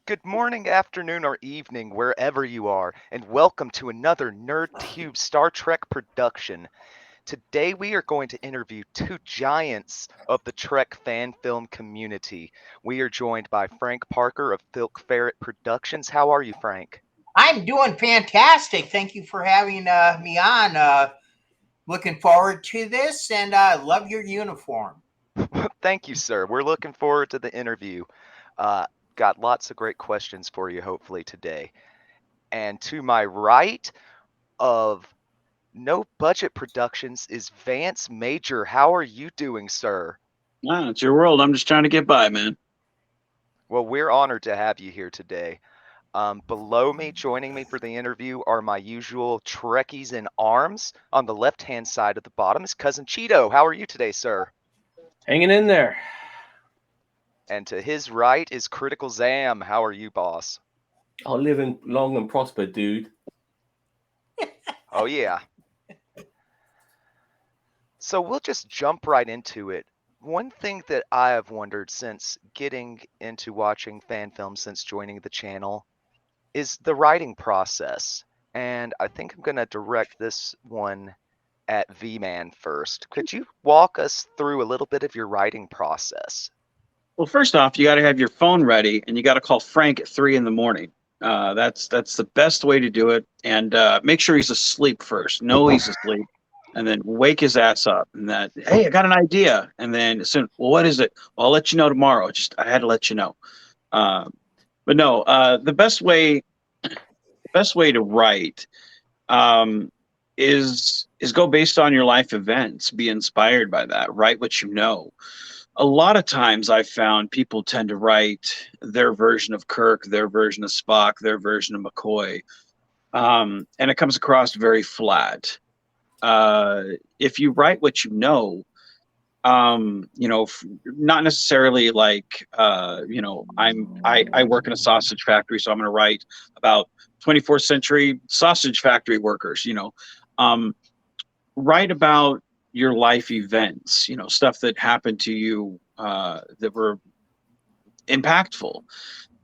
Good morning, afternoon, or evening, wherever you are, and welcome to another NerdTube Star Trek production. Today we are going to interview two giants of the Trek fan film community. We are joined by Frank Parker of FilkFerret Productions. How are you, Frank? I'm doing fantastic. Thank you for having me on. Looking forward to this and love your uniform. Thank you, sir. We're looking forward to the interview. Uh, got lots of great questions for you, hopefully, today. And to my right of No Budget Productions is Vance Major. How are you doing, sir? Ah, it's your world. I'm just trying to get by, man. Well, we're honored to have you here today. Below me, joining me for the interview, are my usual Trekkies in arms. On the left-hand side at the bottom is Cousin Cheeto. How are you today, sir? Hanging in there. And to his right is Critical Zam. How are you, boss? I'll live in long and prosper, dude. Oh, yeah. So we'll just jump right into it. One thing that I have wondered since getting into watching fan films since joining the channel is the writing process. And I think I'm going to direct this one at V-Man first. Could you walk us through a little bit of your writing process? Well, first off, you got to have your phone ready, and you got to call Frank at 3 in the morning. That's the best way to do it, and make sure he's asleep first. Know he's asleep, and then wake his ass up. And that, hey, I got an idea. And then as soon, well, what is it? Well, I'll let you know tomorrow. Just I had to let you know. But no, the best way to write is go based on your life events. Be inspired by that. Write what you know. A lot of times I've found people tend to write their version of Kirk, their version of Spock, their version of McCoy, and it comes across very flat. If you write what you know, not necessarily like, I work in a sausage factory, so I'm going to write about 24th century sausage factory workers, write about your life events, stuff that happened to you that were impactful,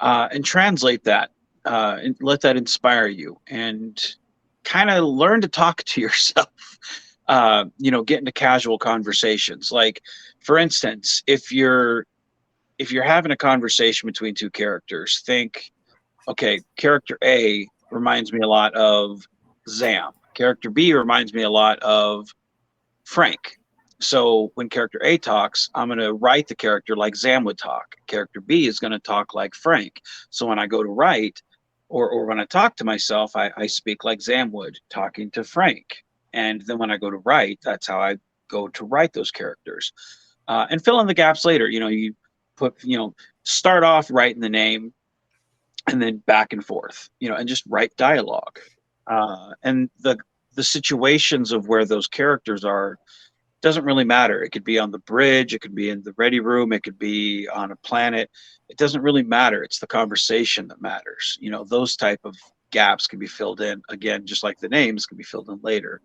and translate that, and let that inspire you, and kind of learn to talk to yourself. Get into casual conversations. Like, for instance, if you're having a conversation between two characters, think, okay, character A reminds me a lot of Zam. Character B reminds me a lot of Frank. So when character A talks, I'm going to write the character like Zam would talk. Character B is going to talk like Frank. So when I go to write, or when I talk to myself, I speak like Zam would, talking to Frank. And then when I go to write, that's how I go to write those characters. And fill in the gaps later. You put, start off writing the name, and then back and forth, and just write dialogue. And the situations of where those characters are doesn't really matter. It could be on the bridge, it could be in the ready room, it could be on a planet. It doesn't really matter. It's the conversation that matters. Those type of gaps can be filled in, again, just like the names can be filled in later.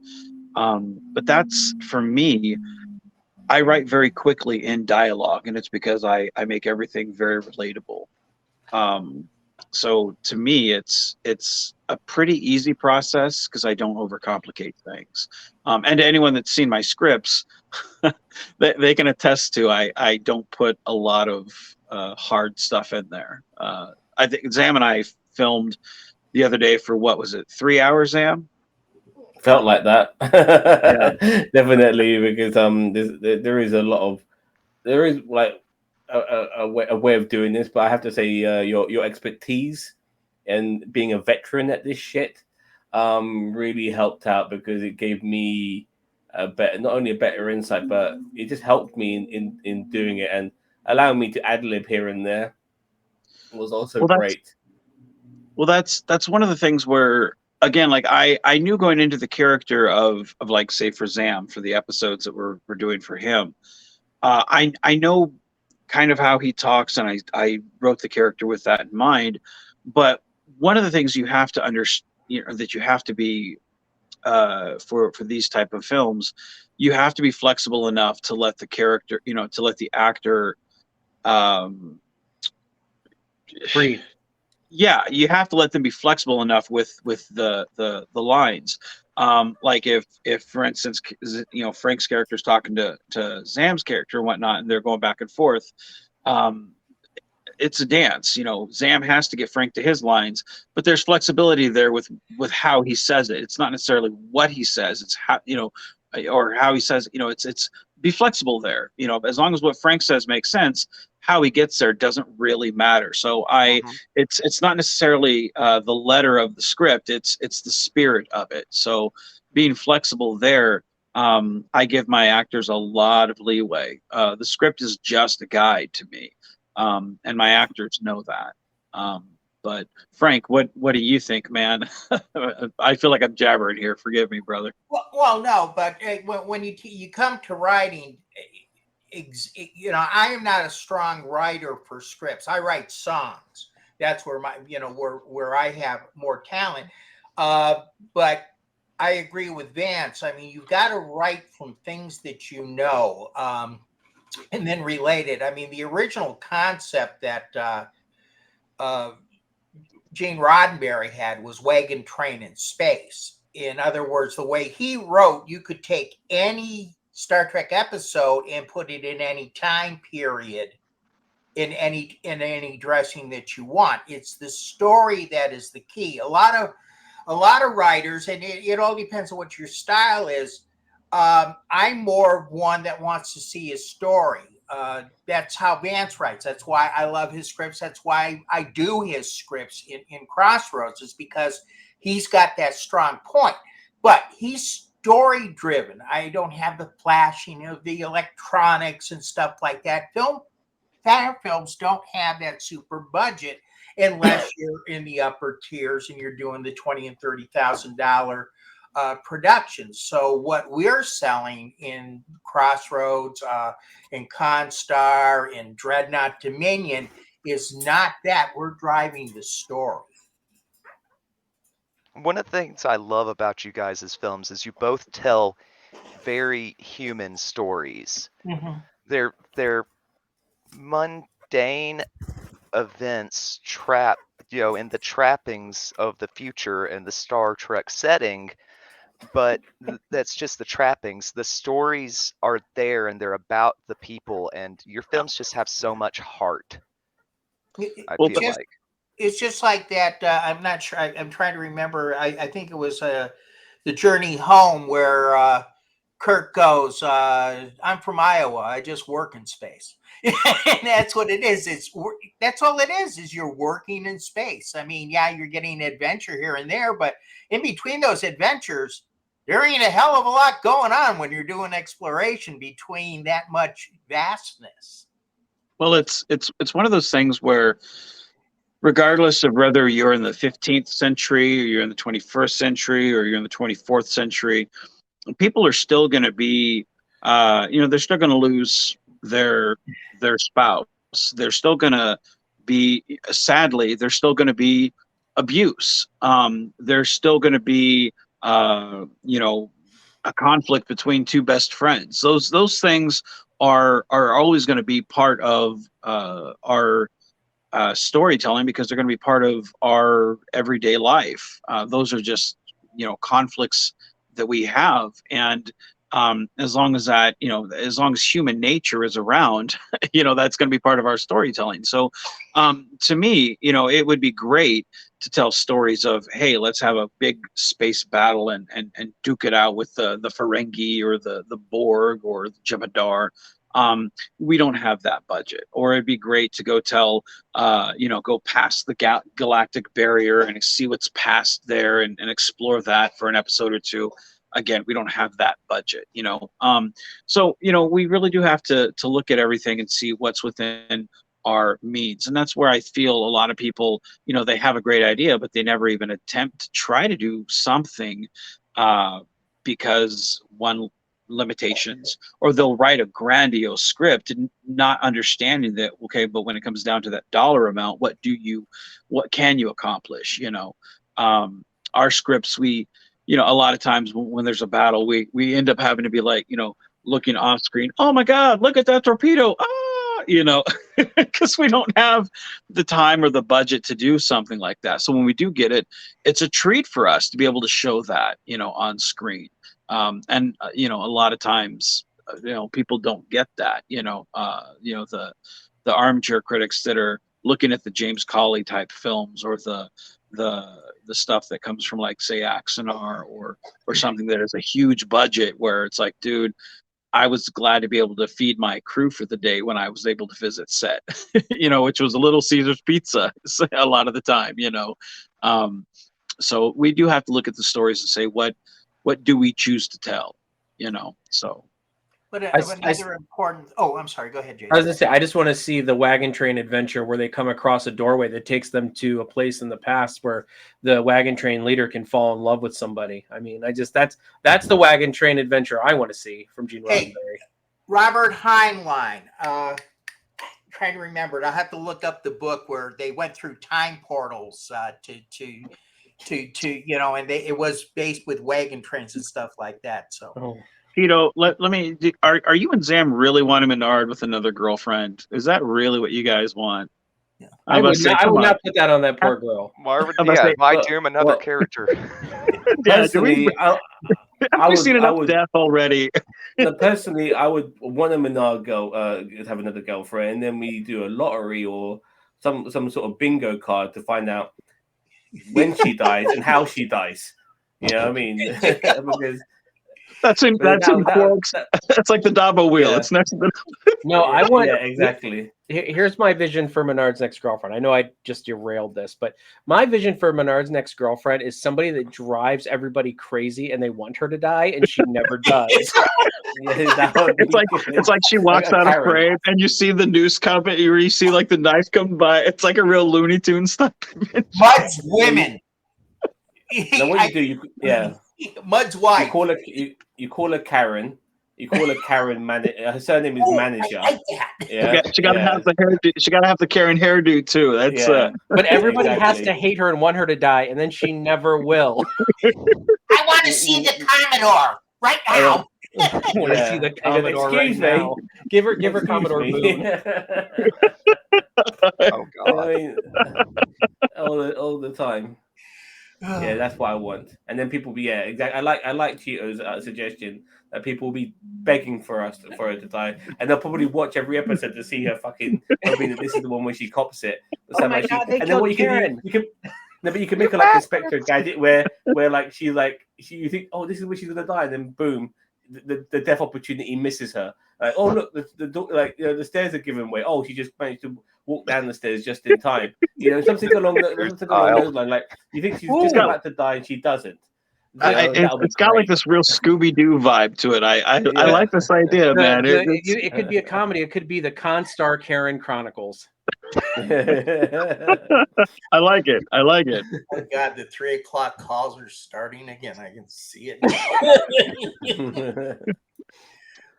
But that's, for me, I write very quickly in dialogue, and it's because I make everything very relatable. So to me, it's a pretty easy process because I don't overcomplicate things. And to anyone that's seen my scripts, they can attest to I don't put a lot of hard stuff in there. I think Zam and I filmed the other day for, what was it, 3 hours, Zam? Felt like that. Yeah. Definitely, because there is a lot of, there is like a way of doing this, but I have to say, your expertise and being a veteran at this shit really helped out, because it gave me a better, not only a better insight, but it just helped me in doing it, and allowing me to ad lib here and there was also Well, great. that's one of the things where, again, like I knew going into the character of like, say, for Zam, for the episodes that we're doing for him, I know kind of how he talks, and I wrote the character with that in mind. But one of the things you have to understand, that you have to be, for these type of films, you have to be flexible enough to let the character, to let the actor, um, Breathe. yeah, you have to let them be flexible enough with the lines. Like if for instance, Frank's character is talking to Zam's character and whatnot, and they're going back and forth. Um, it's a dance. Zam has to get Frank to his lines, but there's flexibility there with how he says it. It's not necessarily what he says. It's how or how he says. It's be flexible there. As long as what Frank says makes sense, how he gets there doesn't really matter. So Mhm. it's not necessarily the letter of the script. It's the spirit of it. So being flexible there. I give my actors a lot of leeway. The script is just a guide to me. And my actors know that. But Frank, what do you think, man? I feel like I'm jabbering here. Forgive me, brother. Well, no, but when you come to writing, I am not a strong writer for scripts. I write songs. That's where where I have more talent. But I agree with Vance. I mean, you've got to write from things that and then relate it. I mean, the original concept that uh, Gene Roddenberry had was Wagon Train in Space. In other words, the way he wrote, you could take any Star Trek episode and put it in any time period, in any dressing that you want. It's the story that is the key. A lot of writers, and it all depends on what your style is. I'm more one that wants to see a story. That's how Vance writes. That's why I love his scripts. That's why I do his scripts in Crossroads, is because he's got that strong point. But he's story driven. I don't have the flashing of the electronics and stuff like that. Films don't have that super budget unless you're in the upper tiers and you're doing the $20,000 and $30,000 productions. So what we're selling in Crossroads, in Constar, in Dreadnought Dominion is not that. We're driving the story. One of the things I love about you guys' films is you both tell very human stories. Mm-hmm. They're mundane events in the trappings of the future and the Star Trek setting, but that's just the trappings. The stories are there and they're about the people, and your films just have so much heart, I Well, feel like. It's just like that. I'm not sure. I'm trying to remember. I think it was The Journey Home, where Kirk goes, I'm from Iowa. I just work in space. And that's what it is. That's all it is you're working in space. I mean, yeah, you're getting adventure here and there, but in between those adventures, there ain't a hell of a lot going on when you're doing exploration between that much vastness. well, it's one of those things where, regardless of whether you're in the 15th century, or you're in the 21st century, or you're in the 24th century, people are still going to be, they're still going to lose their spouse. They're still going to be, sadly, there's still going to be abuse. There's still going to be, a conflict between two best friends. Those things are always going to be part of our storytelling, because they're going to be part of our everyday life. Those are just conflicts that we have, and as long as as long as human nature is around, that's going to be part of our storytelling. So to me, it would be great to tell stories of, hey, let's have a big space battle and duke it out with the Ferengi or the Borg or the Jem'Hadar. We don't have that budget. Or it'd be great to go tell, go past the galactic barrier and see what's past there, and explore that for an episode or two. Again, we don't have that budget, so we really do have to look at everything and see what's within our means. And that's where I feel a lot of people, they have a great idea, but they never even attempt to try to do something, because one, limitations, or they'll write a grandiose script and not understanding that, okay, but when it comes down to that dollar amount, what can you accomplish? Our scripts, a lot of times when there's a battle, we end up having to be like, looking off screen, oh my god, look at that torpedo, because we don't have the time or the budget to do something like that. So when we do get it, it's a treat for us to be able to show that, on screen. And a lot of times, people don't get that. The armchair critics that are looking at the James Cawley type films, or the stuff that comes from, like, say, Axanar, or something that is a huge budget, where it's like, dude, I was glad to be able to feed my crew for the day when I was able to visit set, which was a Little Caesar's Pizza a lot of the time, so we do have to look at the stories and say, what do we choose to tell, so. But another important. Oh, I'm sorry. Go ahead, Jason. I was gonna say, I just want to see the wagon train adventure where they come across a doorway that takes them to a place in the past where the wagon train leader can fall in love with somebody. I mean, that's the wagon train adventure I want to see from Gene Roddenberry. Robert Heinlein. Trying to remember it. I have to look up the book where they went through time portals to and it was based with wagon trains and stuff like that. So. Oh. Cheeto, let me. Are you and Zam really want Menard with another girlfriend? Is that really what you guys want? Yeah. I would not put that on that poor girl. Marvin, my doom, another character. Personally, I've seen enough death already. Personally, I would want a Menard girl have another girlfriend, and then we do a lottery or some sort of bingo card to find out when she dies and how she dies. You know what I mean? Because that's in quotes. That's like the Dabo wheel. Yeah. It's next to the. No, I want. Yeah, exactly. Here's my vision for Menard's next girlfriend. I know I just derailed this, but my vision for Menard's next girlfriend is somebody that drives everybody crazy and they want her to die and she never does. It's like she walks out of frame and you see the noose come, or you see like the knife come by. It's like a real Looney Tunes stuff. Mud's women. Now what you do? Mud's wife. You call her Karen. You call her Karen. Her surname is Manager. I like that. Yeah, she gotta have the hairdo. She gotta have the Karen hairdo too. That's But everybody has to hate her and want her to die, and then she never will. I want to see the Commodore right now. I want to see the Commodore right now. Give her Commodore Boone. Oh God! I mean, all the time. Yeah, that's what I want. And then people be exactly. I like Cheeto's suggestion that people will be begging for her to die, and they'll probably watch every episode to see her fucking. I mean, this is the one where she cops it. Oh my God! They killed Karen. But you can make her like a Spectre Gadget where like you think, oh, this is where she's gonna die, and then boom, the death opportunity misses her. Like, oh look, the stairs are giving way. Oh, she just managed to walk down the stairs just in time. Something along those lines. Like you think she's just about to die and she doesn't. It's got like this real Scooby-Doo vibe to it. I like this idea, man. It could be a comedy. It could be the Constar Karen Chronicles. I like it. Oh God, the 3 o'clock calls are starting again. I can see it.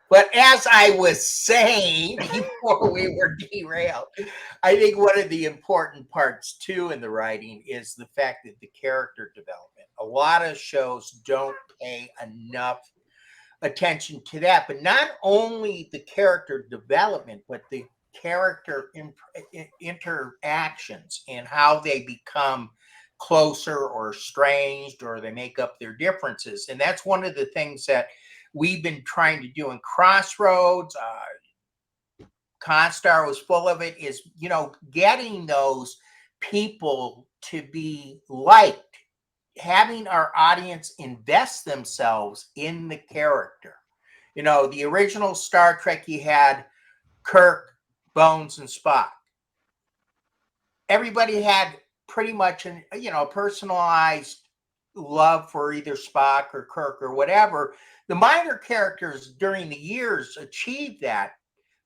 But as I was saying before we were derailed, I think one of the important parts too in the writing is the fact that the character development. A lot of shows don't pay enough attention to that, but not only the character development, but the character interactions and how they become closer or estranged, or they make up their differences. And that's one of the things that we've been trying to do in Crossroads. Constar was full of it, is, getting those people to be liked, having our audience invest themselves in the character. The original Star Trek, you had Kirk, Bones, and Spock. Everybody had pretty much a personalized love for either Spock or Kirk or whatever. The minor characters during the years achieved that,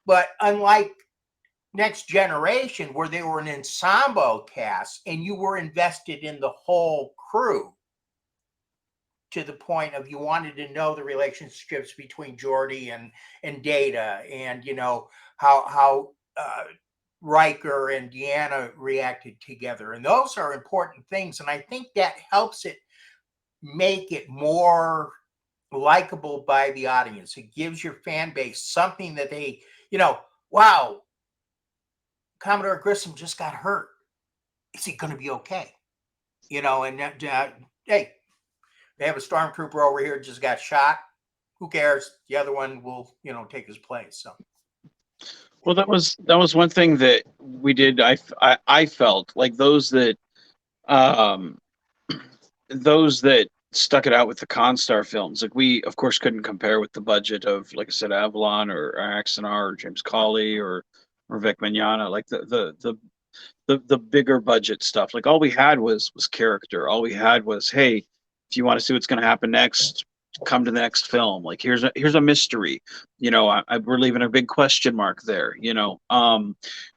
but unlike Next Generation, where they were an ensemble cast and you were invested in the whole crew to the point of you wanted to know the relationships between Geordi and Data, and how Riker and Deanna reacted together, and those are important things, and I think that helps it make it more likable by the audience. It gives your fan base something that they, wow, Commodore Grissom just got hurt. Is he going to be okay? You know, and hey, they have a stormtrooper over here just got shot. Who cares? The other one will, you know, take his place. So. Well, that was one thing that we did. I felt like um, those that stuck it out with the Constar films. Like we, of course, couldn't compare with the budget of, like I said, Avalon or Axanar or James Cawley or Vic Mignogna. Like the bigger budget stuff. Like all we had was character. All we had was, hey, if you want to see what's going to happen next, come to the next film. Like here's a mystery. You know, we're leaving a big question mark there. You know,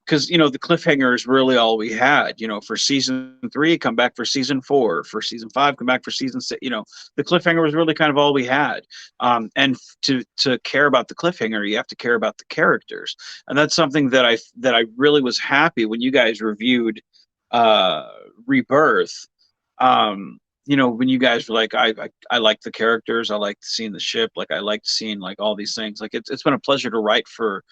because you know the cliffhanger is really all we had. You know, for season 3, come back for season 4. For season 5, come back for season 6. You know, the cliffhanger was really kind of all we had. And to care about the cliffhanger, you have to care about the characters, and that's something that I really was happy when you guys reviewed Rebirth. You know, when you guys were like, I like the characters, I like seeing the ship, like I like seeing like all these things. Like it's been a pleasure to write for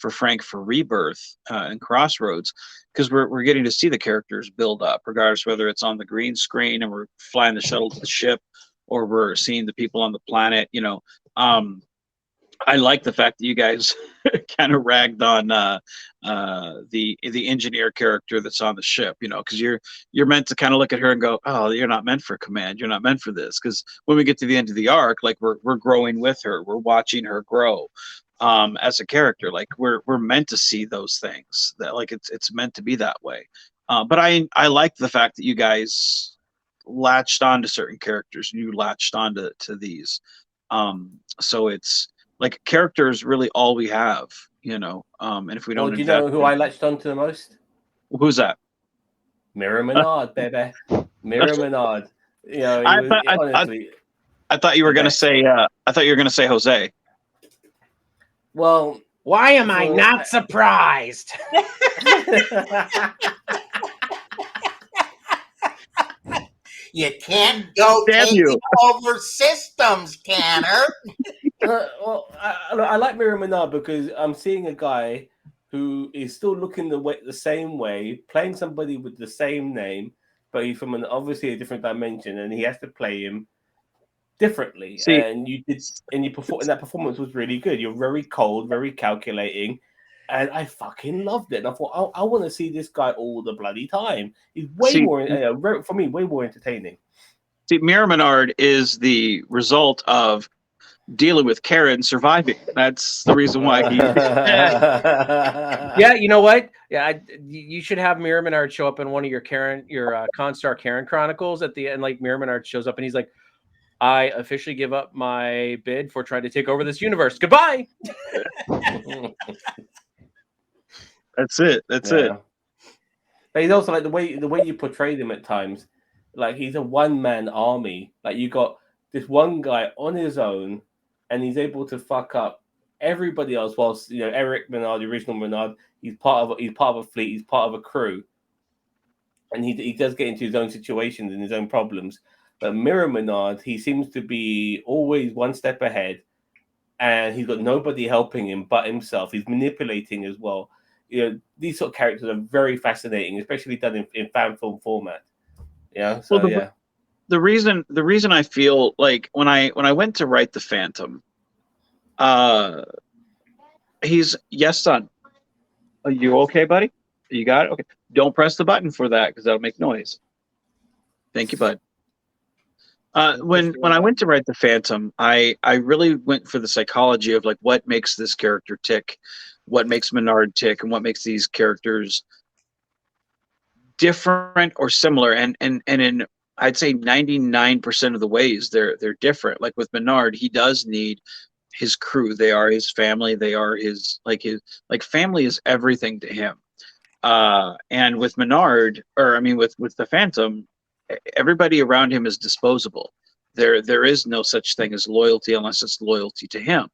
Frank for Rebirth and Crossroads, because we're getting to see the characters build up, regardless whether it's on the green screen and we're flying the shuttle to the ship, or we're seeing the people on the planet. You know, I like the fact that you guys kind of ragged on the engineer character that's on the ship, you know, because you're meant to kind of look at her and go, oh, you're not meant for command, you're not meant for this. Because when we get to the end of the arc, like we're growing with her, we're watching her grow as a character. Like we're meant to see those things. That like it's meant to be that way. But I like the fact that you guys latched on to certain characters and you latched on to these. So it's like character is really all we have, you know. And if we don't, do you know who I latched onto the most? Who's that? Mira Menard, baby. Mira Menard. You know, honestly. I thought you were gonna say. I thought you were gonna say Jose. Well, why am I not surprised? You can't go taking over systems, Tanner. Well, I like Mira Menard because I'm seeing a guy who is still looking the same way, playing somebody with the same name, but he's from obviously a different dimension, and he has to play him differently. And that performance was really good. You're very cold, very calculating, and I fucking loved it. And I thought, I want to see this guy all the bloody time. He's way more, for me, way more entertaining. See, Mira Menard is the result of dealing with Karen surviving. That's the reason why he. Yeah, you know what? Yeah, you should have Mira Menard show up in one of your Constar Karen Chronicles at the end. Like Mira Menard shows up and he's like, I officially give up my bid for trying to take over this universe. Goodbye. That's it. That's it. But he's also like the way you portrayed him at times, like he's a one-man army. Like you got this one guy on his own, and he's able to fuck up everybody else. Whilst Eric Menard, the original Menard, he's part of a fleet, he's part of a crew, and he does get into his own situations and his own problems. But Mira Menard, he seems to be always one step ahead, and he's got nobody helping him but himself. He's manipulating as well. These sort of characters are very fascinating, especially done in fan film format. Yeah. So the reason I feel like when I went to write the Phantom, he's yes, son. Are you okay, buddy? You got it? Okay. Don't press the button for that because that'll make noise. Thank you, bud. When I went to write the Phantom, I really went for the psychology of like what makes this character tick, what makes Menard tick, and what makes these characters different or similar. And in I'd say 99% of the ways they're different. Like with Menard, he does need his crew. They are his family. They are his family is everything to him. And with Menard, with the Phantom, everybody around him is disposable. There is no such thing as loyalty unless it's loyalty to him.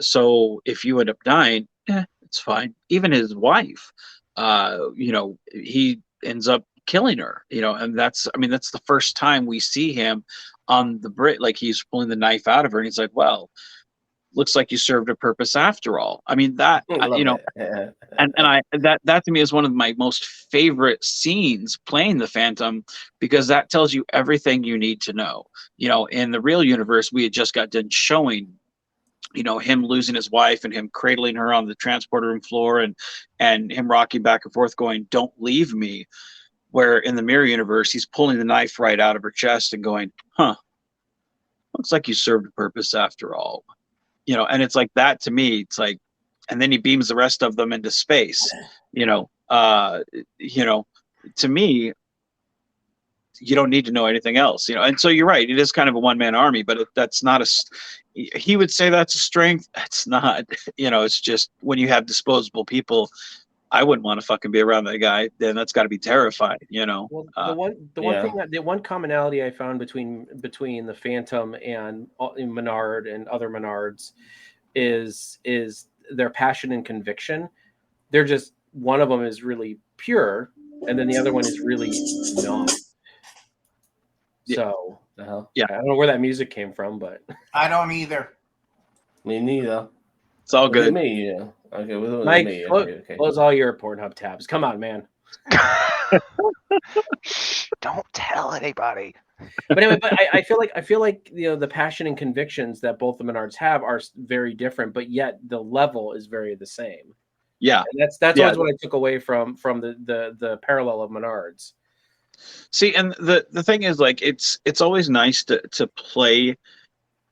So if you end up dying, it's fine. Even his wife, he ends up killing her, and that's the first time we see him on the Brit, like he's pulling the knife out of her and he's like, well, looks like you served a purpose after all. I mean, that, Love you know, it. and that to me is one of my most favorite scenes playing the Phantom, because that tells you everything you need to know. You know, in the real universe, we had just got done showing, you know, him losing his wife and him cradling her on the transporter room floor, and him rocking back and forth going, "Don't leave me." Where in the mirror universe, he's pulling the knife right out of her chest and going, "Huh, looks like you served a purpose after all." You know, and it's like that to me. It's like, and then he beams the rest of them into space. You know, you know, to me, you don't need to know anything else. You know, and so you're right. It is kind of a one man army, but that's not a. He would say that's a strength. It's not. You know, it's just when you have disposable people. I wouldn't want to fucking be around that guy. Then that's got to be terrifying. You know. Well, the one commonality I found between the Phantom and Menard and other Menards is their passion and conviction. They're just, one of them is really pure, and then the other one is really not. So The hell? Yeah. I don't know where that music came from, but I don't either. Me neither. It's all Was it good. me? Yeah. Okay. Was it Mike, me? Okay. close all your Pornhub tabs. Come on, man. Shh, don't tell anybody. But anyway, I feel like you know, the passion and convictions that both the Menards have are very different, but yet the level is very the same. Yeah. And that's always what I took away from the parallel of Menards. See, and the thing is, like, it's always nice to play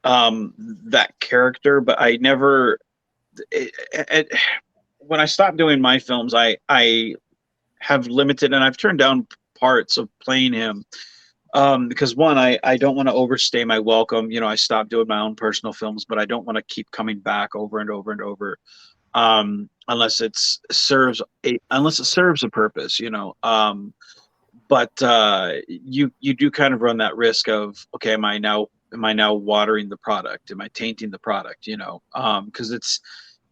that character, but I never when I stopped doing my films, I have limited, and I've turned down parts of playing him because one, I don't want to overstay my welcome. You know, I stopped doing my own personal films, but I don't want to keep coming back over and over and over unless it serves a purpose, you know. But you do kind of run that risk of, okay, am I now watering the product? Am I tainting the product? You know, because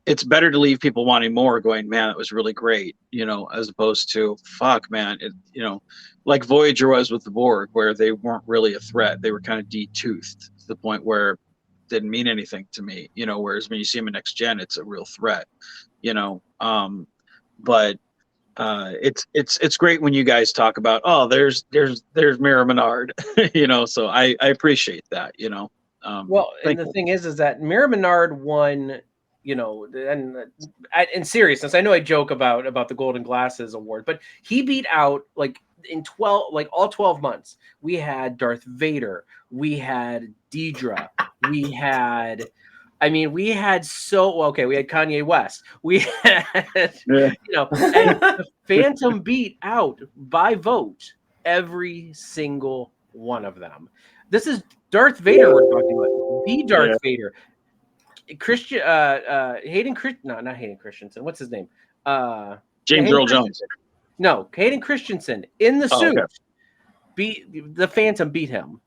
it's better to leave people wanting more, going, man, that was really great, you know, as opposed to, fuck, man, you know, like Voyager was with the Borg, where they weren't really a threat. They were kind of de-toothed to the point where it didn't mean anything to me, you know, whereas when you see them in Next Gen, it's a real threat, you know. But it's great when you guys talk about, oh, there's Mira Menard, you know, so I appreciate that, you know. Well, and the thing is that Mira Menard won, you know, and in seriousness, I know I joke about the Golden Glasses Award, but he beat out, like, in all 12 months, we had Darth Vader, we had Deidre, we had we had Kanye West, we had you know, and the Phantom beat out by vote every single one of them. This is Darth Vader we're talking about, the Darth Vader. Christian Hayden not Hayden Christensen. What's his name? James Earl Jones. No, Hayden Christensen in the suit. Okay. Beat the Phantom, beat him.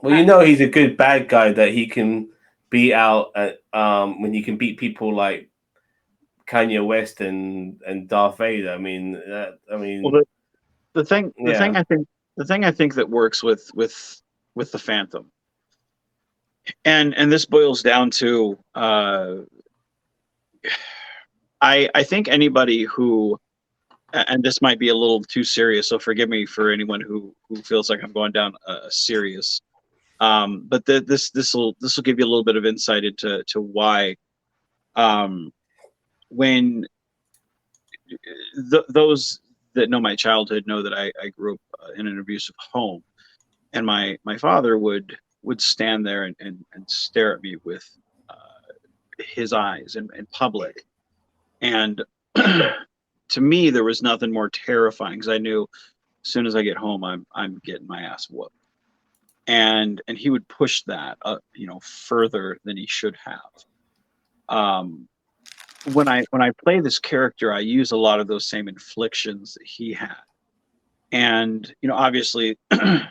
Well, you know, he's a good bad guy that he can beat out when he can beat people like Kanye West and Darth Vader. I mean, well, the thing I think that works with the Phantom, and this boils down to I think anybody who, and this might be a little too serious, so forgive me for anyone who feels like I'm going down a serious, but this will give you a little bit of insight into why when those that know my childhood know that I grew up in an abusive home, and my father would stand there and stare at me with his eyes in public, and to me there was nothing more terrifying, because I knew as soon as I get home I'm getting my ass whooped, and he would push that you know, further than he should have. When I play this character, I use a lot of those same inflictions that he had, and you know, obviously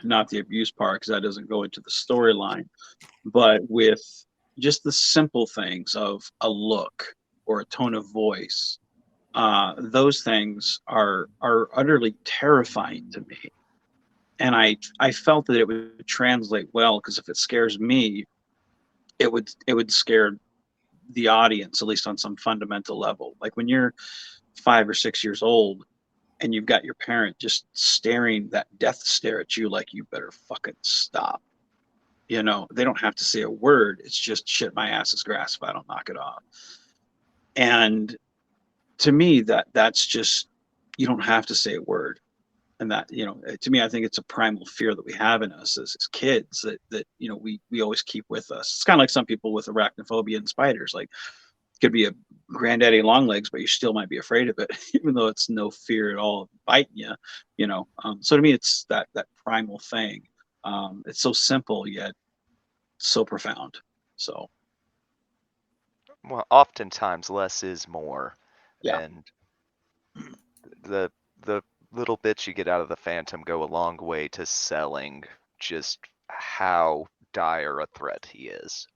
not the abuse part, because that doesn't go into the storyline, but with just the simple things of a look or a tone of voice, those things are utterly terrifying to me, and I felt that it would translate well, because if it scares me, it would scare the audience, at least on some fundamental level. Like when you're 5 or 6 years old and you've got your parent just staring that death stare at you like you better fucking stop. You know, they don't have to say a word. It's just shit, my ass is grass if I don't knock it off. And to me, that's just, you don't have to say a word. And that, you know, to me, I think it's a primal fear that we have in us as kids that you know, we always keep with us. It's kind of like some people with arachnophobia and spiders. Like, it could be a granddaddy long legs, but you still might be afraid of it, even though it's no fear at all of biting you. You know, so to me, it's that primal thing. It's so simple yet so profound. So Well, oftentimes less is more, yeah, and the little bits you get out of the Phantom go a long way to selling just how dire a threat he is.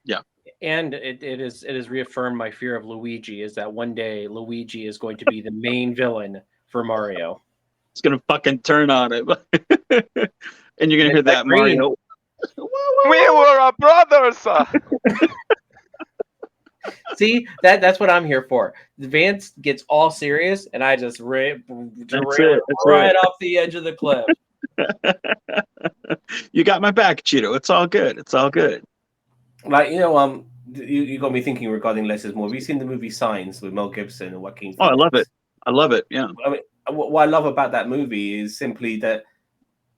yeah. And it is reaffirmed my fear of Luigi, is that one day Luigi is going to be the main villain for Mario. It's gonna fucking turn on it, and you're gonna hear that green. Mario. We were brothers. See, that's what I'm here for. Vance gets all serious, and I just derail right off the edge of the cliff. You got my back, Cheeto. It's all good. It's all good. Like, you got me thinking regarding less is more. Have you seen the movie Signs with Mel Gibson and Joaquin Phoenix? Oh, I love it. I love it. Yeah. I mean, what I love about that movie is simply that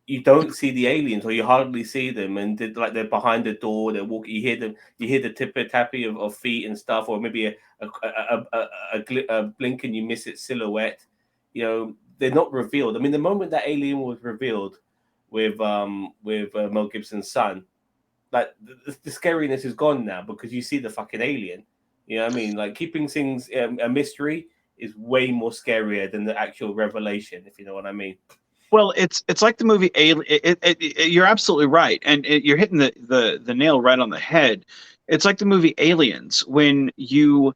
you don't see the aliens, or you hardly see them, and they're behind the door. They're walking. You hear the tipper tappy of feet and stuff, or maybe a blink and you miss its silhouette. You know, they're not revealed. I mean, the moment that alien was revealed with Mel Gibson's son, like the scariness is gone now because you see the fucking alien. You know what I mean? Like, keeping things a mystery is way more scarier than the actual revelation, if you know what I mean. Well, it's like the movie Alien. You're absolutely right, and you're hitting the nail right on the head. It's like the movie Aliens, when you'll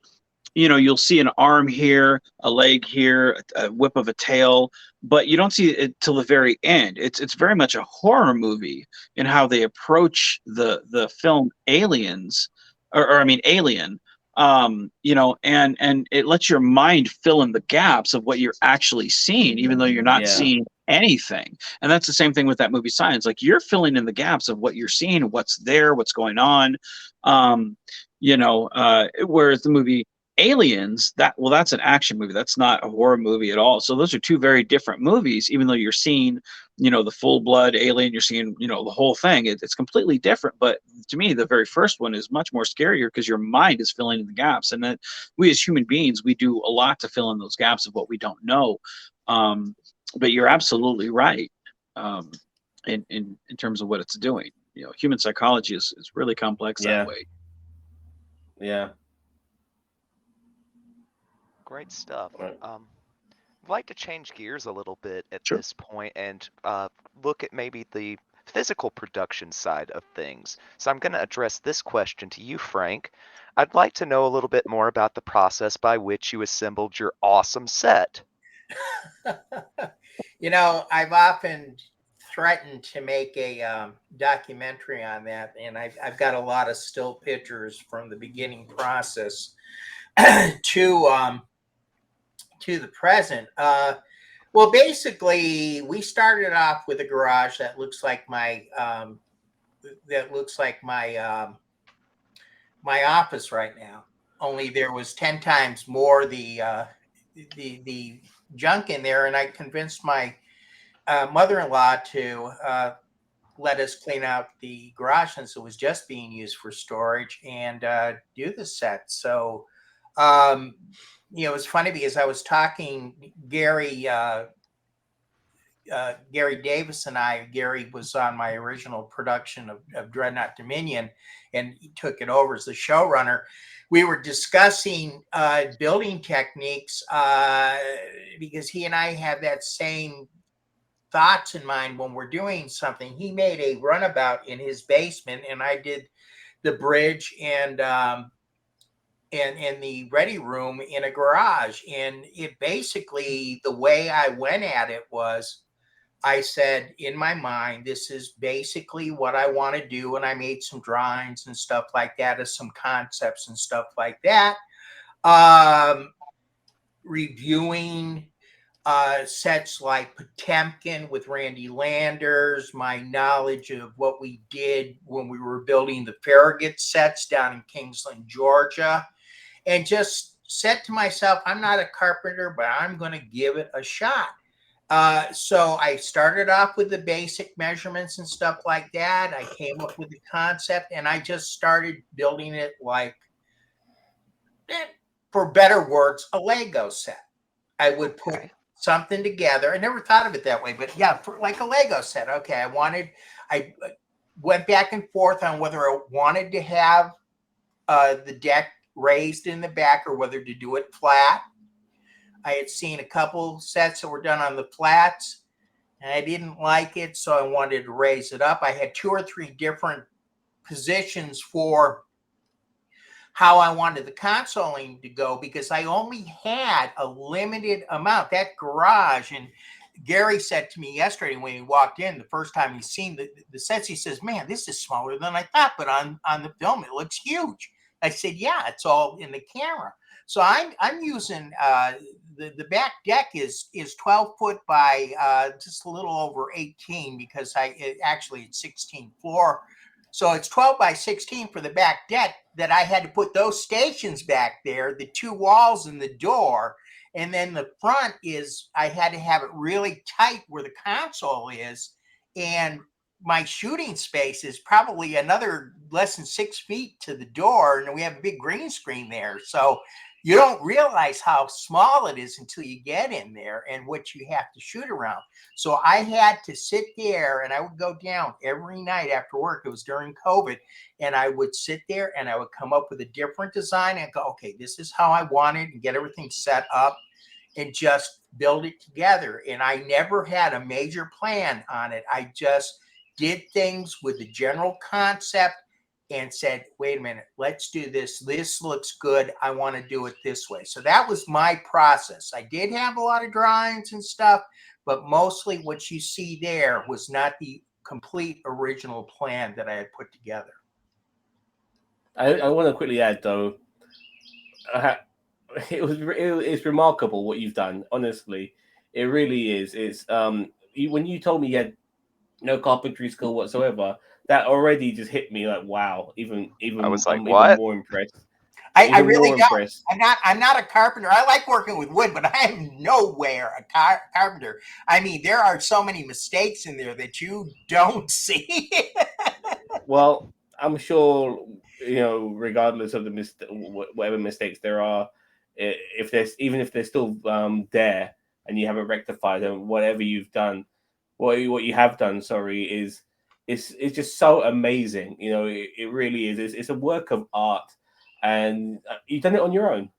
see an arm here, a leg here, a whip of a tail, but you don't see it till the very end. It's very much a horror movie in how they approach the film Aliens, or I mean Alien. And it lets your mind fill in the gaps of what you're actually seeing, even though you're not seeing anything. And that's the same thing with that movie Science. Like, you're filling in the gaps of what you're seeing, what's there, what's going on. Whereas the movie Aliens, that's an action movie. That's not a horror movie at all. So those are two very different movies, even though you're seeing, the full blood alien, you're seeing, the whole thing. It's completely different. But to me, the very first one is much more scarier because your mind is filling in the gaps. And that we as human beings, we do a lot to fill in those gaps of what we don't know. But you're absolutely right in terms of what it's doing. Human psychology is really complex that way. Yeah. Great stuff. Right. I'd like to change gears a little bit at Sure. this point and look at maybe the physical production side of things. So I'm going to address this question to you, Frank. I'd like to know a little bit more about the process by which you assembled your awesome set. I've often threatened to make a documentary on that, and I've got a lot of still pictures from the beginning process to the present. Well, basically, we started off with a garage that looks like my my office right now. Only there was 10 times more the junk in there, and I convinced my mother-in-law to let us clean out the garage since it was just being used for storage and do the set. So, it's funny because I was talking Gary Davis and Gary was on my original production of Dreadnought Dominion, and he took it over as the showrunner. We were discussing building techniques because he and I have that same thoughts in mind when we're doing something. He made a runabout in his basement, and I did the bridge and the ready room in a garage. And it basically, the way I went at it was I said in my mind, this is basically what I want to do. And I made some drawings and stuff like that, as some concepts and stuff like that. Reviewing sets like Potemkin with Randy Landers, my knowledge of what we did when we were building the Farragut sets down in Kingsland, Georgia, and just said to myself, I'm not a carpenter, but I'm going to give it a shot. So I started off with the basic measurements and stuff like that. I came up with the concept and I just started building it like, for better words, a Lego set. I would put something together. I never thought of it that way, but yeah, for like a Lego set. Okay, I went back and forth on whether I wanted to have the deck raised in the back or whether to do it flat. I had seen a couple sets that were done on the flats and I didn't like it, so I wanted to raise it up. I had 2 or 3 different positions for how I wanted the consoling to go because I only had a limited amount. That garage, and Gary said to me yesterday when he walked in, the first time he's seen the sets, he says, man, this is smaller than I thought, but on the film, it looks huge. I said, yeah, it's all in the camera. So I'm using the back deck is 12 foot by just a little over 18 because actually it's 16 floor. So it's 12 by 16 for the back deck that I had to put those stations back there, the 2 walls and the door. And then the front is, I had to have it really tight where the console is. And my shooting space is probably another less than 6 feet to the door. And we have a big green screen there. So you don't realize how small it is until you get in there and what you have to shoot around. So I had to sit there and I would go down every night after work. It was during COVID. And I would sit there and I would come up with a different design and go, okay, this is how I want it, and get everything set up and just build it together. And I never had a major plan on it. I just did things with the general concept and said, wait a minute, let's do this. This looks good. I want to do it this way. So that was my process. I did have a lot of drawings and stuff, but mostly what you see there was not the complete original plan that I had put together. I want to quickly add though, it's remarkable what you've done. Honestly, it really is. It's when you told me you had no carpentry skill whatsoever, that already just hit me like, wow. Even I was like, I'm what? even more impressed. I really don't. I'm not a carpenter. I like working with wood, but I am nowhere a carpenter. I mean, there are so many mistakes in there that you don't see. Well, I'm sure, regardless of whatever mistakes there are, if they're still there and you haven't rectified them, whatever you've done, what you have done, sorry, is it's just so amazing. It really is. It's a work of art, and you've done it on your own.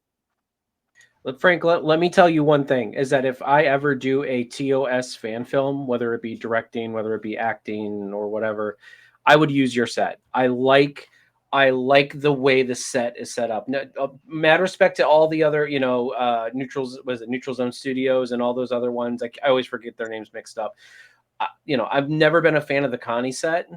Look, Frank, let me tell you one thing, is that if I ever do a TOS fan film, whether it be directing, whether it be acting or whatever, I would use your set. I like the way the set is set up. No, mad respect to all the other, Neutral Zone Studios and all those other ones. I always forget their names mixed up. I've never been a fan of the Connie set.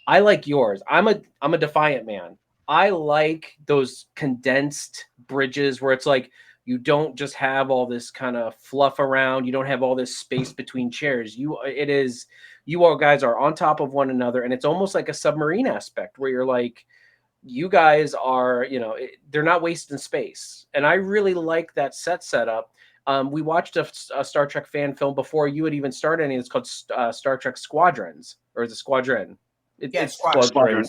I like yours. I'm a Defiant man. I like those condensed bridges where it's like you don't just have all this kind of fluff around. You don't have all this space between chairs. You all guys are on top of one another, and it's almost like a submarine aspect where you're like, you guys are, they're not wasting space. And I really like that set setup. We watched a Star Trek fan film before you had even started any. It's called Star Trek Squadrons, or is it Squadron? It's Squadron.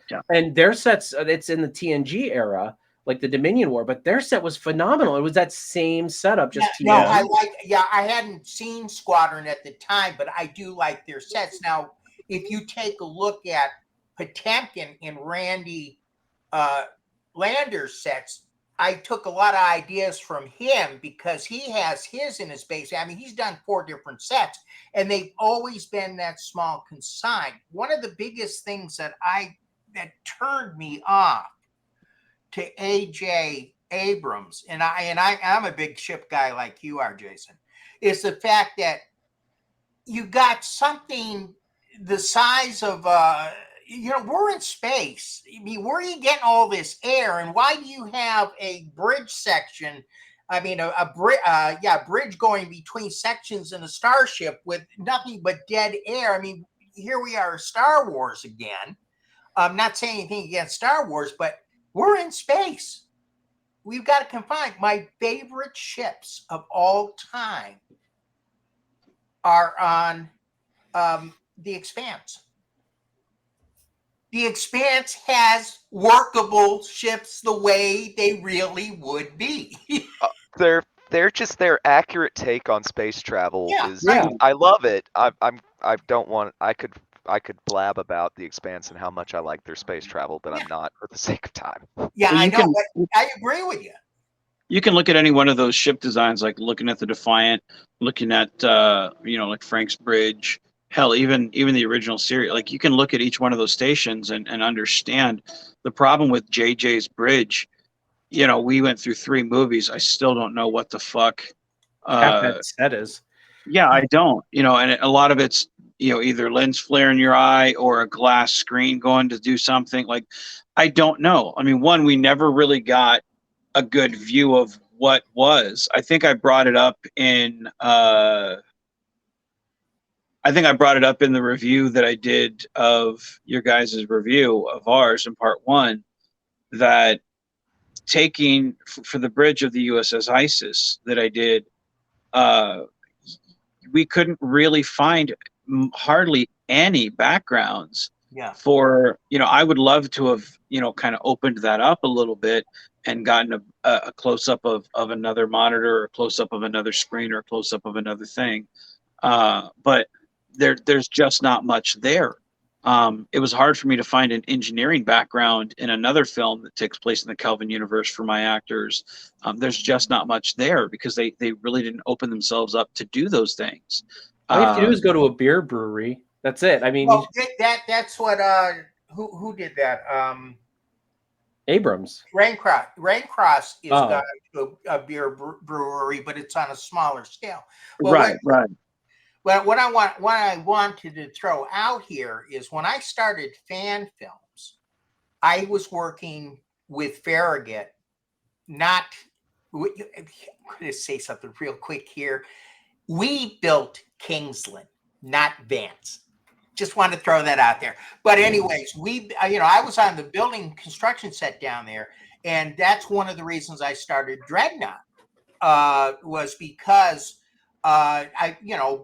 Yeah. And their sets, it's in the TNG era, like the Dominion War, but their set was phenomenal. It was that same setup, just TNG. I hadn't seen Squadron at the time, but I do like their sets. Now, if you take a look at Potemkin and Randy Lander's sets, I took a lot of ideas from him because he has his in his base. I mean, he's done 4 different sets, and they've always been that small consign. One of the biggest things that turned me off to AJ Abrams, and I'm a big ship guy like you are, Jason, is the fact that you got something the size of we're in space. I mean, where are you getting all this air, and why do you have a bridge section? I mean, a bridge going between sections in a starship with nothing but dead air. I mean, here we are, Star Wars again. I'm not saying anything against Star Wars, but we're in space. We've got to confine. My favorite ships of all time are on the Expanse. The Expanse has workable ships the way they really would be. They're just their accurate take on space travel Yeah, is yeah. I love it. I don't want I could blab about the Expanse and how much I like their space travel, but Yeah. I'm not for the sake of time. Yeah, Well, I you know, can but I agree with you. you can look at any one of those ship designs, like looking at the Defiant, looking at like Frank's Bridge, hell, even the original series. Like you can look at each one of those stations and understand the problem with JJ's Bridge. We went through 3 movies. I still don't know what the fuck. Half that set is. Yeah, I don't. And a lot of it's either lens flare in your eye or a glass screen going to do something. Like I don't know. I mean, one, we never really got a good view of what was. I think I brought it up in the review that I did of your guys' review of ours in part 1, that taking for the bridge of the USS Isis that I did, we couldn't really find hardly any backgrounds Yeah. for, I would love to have, kind of opened that up a little bit and gotten a close-up of another monitor, or a close-up of another screen, or a close-up of another thing. But there's just not much there. It was hard for me to find an engineering background in another film that takes place in the Kelvin universe for my actors. There's just not much there because they really didn't open themselves up to do those things. All you have to do is go to a beer brewery. That's it. I mean, Well, that's what who did that? Abrams. Raincross is Oh. got a beer brewery, but it's on a smaller scale. But Right. Well, what I wanted to throw out here is when I started fan films, I was working with Farragut. I'm going to say something real quick here. We built Kingsland, not Vance. Just want to throw that out there. But anyways, I was on the building construction set down there, and that's one of the reasons I started Dreadnought. Was because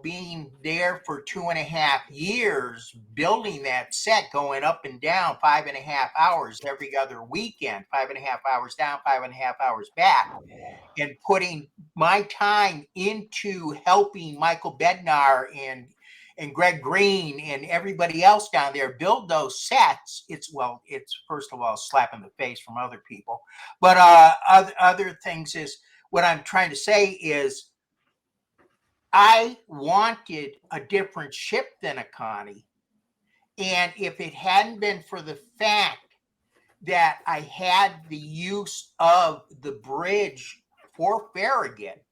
being there for 2.5 years, building that set, going up and down 5.5 hours every other weekend, 5.5 hours down, 5.5 hours back, and putting my time into helping Michael Bednar and Greg Green and everybody else down there build those sets. It's first of all a slap in the face from other people, but other things is what I'm trying to say is I wanted a different ship than a Connie, and if it hadn't been for the fact that I had the use of the bridge for Farragut,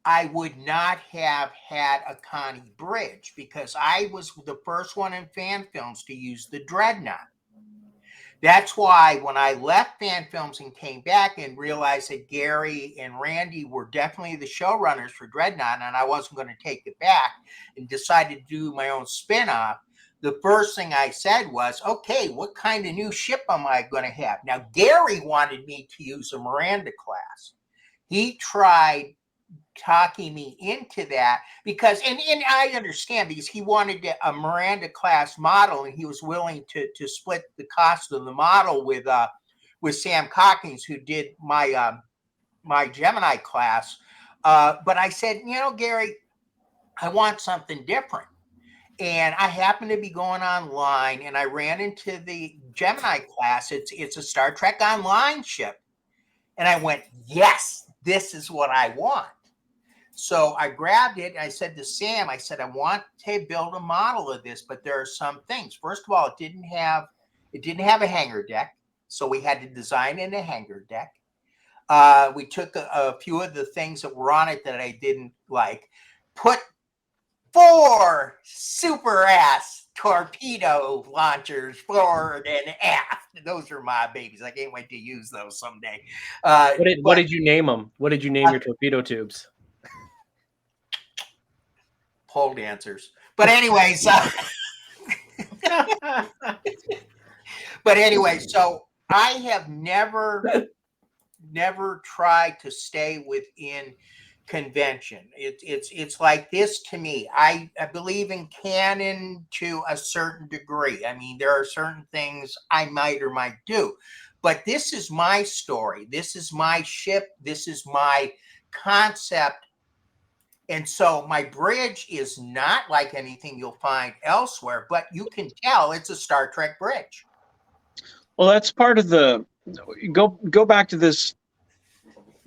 I would not have had a Connie bridge because I was the first one in fan films to use the Dreadnought. That's why when I left fan films and came back and realized that Gary and Randy were definitely the showrunners for Dreadnought and I wasn't going to take it back and decided to do my own spinoff, the first thing I said was, okay, what kind of new ship am I going to have? Now, Gary wanted me to use a Miranda class. He tried talking me into that because, and I understand because he wanted a Miranda class model and he was willing to split the cost of the model with Sam Cockings, who did my my Gemini class. But I said, Gary, I want something different. And I happened to be going online and I ran into the Gemini class. It's a Star Trek Online ship. And I went, yes, this is what I want. So I grabbed it and I said to Sam, I said, I want to build a model of this, but there are some things. First of all, it didn't have a hangar deck. So we had to design in a hangar deck. We took a few of the things that were on it that I didn't like, put 4 super ass torpedo launchers forward and aft. Those are my babies. I can't wait to use those someday. What did you name them? What did you name your torpedo tubes? Pole dancers. But anyways, so I have never tried to stay within convention. It's like this to me. I believe in canon to a certain degree. I mean, there are certain things I might or might do, but this is my story. This is my ship. This is my concept. And so my bridge is not like anything you'll find elsewhere, but you can tell it's a Star Trek bridge. Well, that's part of the go back to this.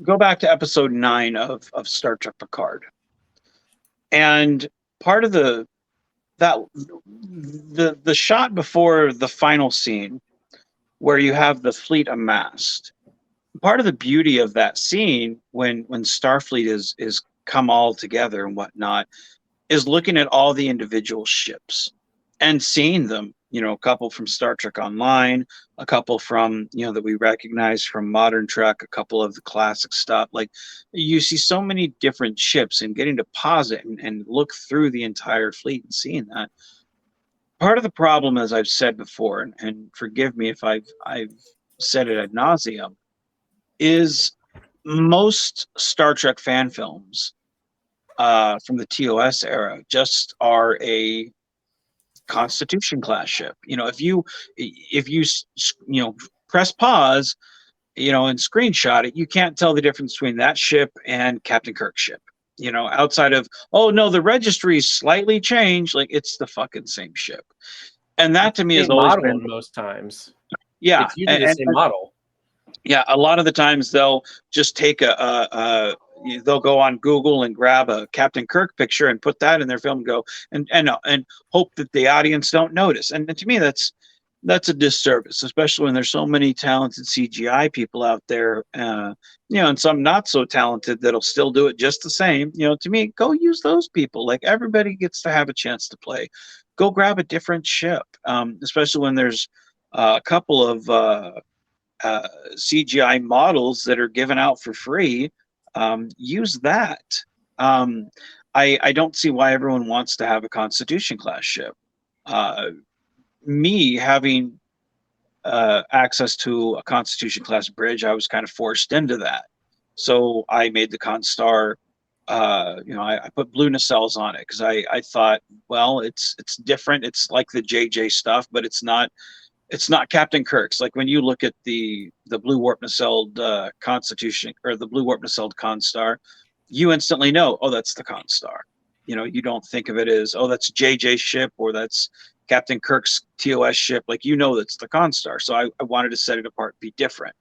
Go back to episode 9 of Star Trek Picard, and part of the shot before the final scene where you have the fleet amassed. Part of the beauty of that scene when Starfleet is come all together and whatnot is looking at all the individual ships and seeing them, a couple from Star Trek Online, a couple from, that we recognize from modern Trek, a couple of the classic stuff. Like, you see so many different ships, and getting to pause it and look through the entire fleet and seeing that. Part of the problem, as I've said before, and forgive me if I've said it ad nauseum, is most Star Trek fan films from the TOS era just are a Constitution class ship. If you press pause, and screenshot it, you can't tell the difference between that ship and Captain Kirk's ship. Outside of, oh no, the registry's slightly changed, like it's the fucking same ship. And that to me has always been most times. Yeah, it's usually the same model. Yeah, a lot of the times they'll just take they'll go on Google and grab a Captain Kirk picture and put that in their film and go and hope that the audience don't notice. And to me, that's a disservice, especially when there's so many talented CGI people out there, and some not so talented that'll still do it just the same. To me, go use those people. Like, everybody gets to have a chance to play. Go grab a different ship, especially when there's a couple of CGI models that are given out for free. Use that. I don't see why everyone wants to have a Constitution class ship. Me having access to a Constitution class bridge, I was kind of forced into that. So I made the Constar. I put blue nacelles on it because I thought, well, it's different. It's like the JJ stuff, but it's not Captain Kirk's. Like, when you look at the blue warp nacelled Constitution, or the blue warp nacelled Constar, you instantly know, oh, that's the Constar. You don't think of it as, oh, that's JJ's ship or that's Captain Kirk's TOS ship. Like, that's the Constar. So I wanted to set it apart, be different.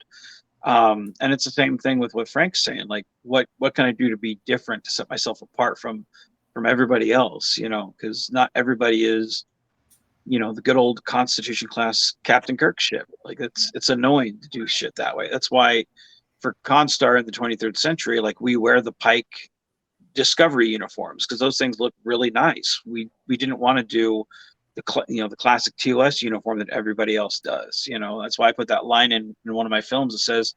And it's the same thing with what Frank's saying. Like, what can I do to be different, to set myself apart from everybody else? Because not everybody is the good old Constitution class Captain Kirk ship. Like, it's annoying to do shit that way. That's why for Constar in the 23rd century, like, we wear the Pike Discovery uniforms because those things look really nice. We didn't want to do the classic TOS uniform that everybody else does. That's why I put that line in one of my films that says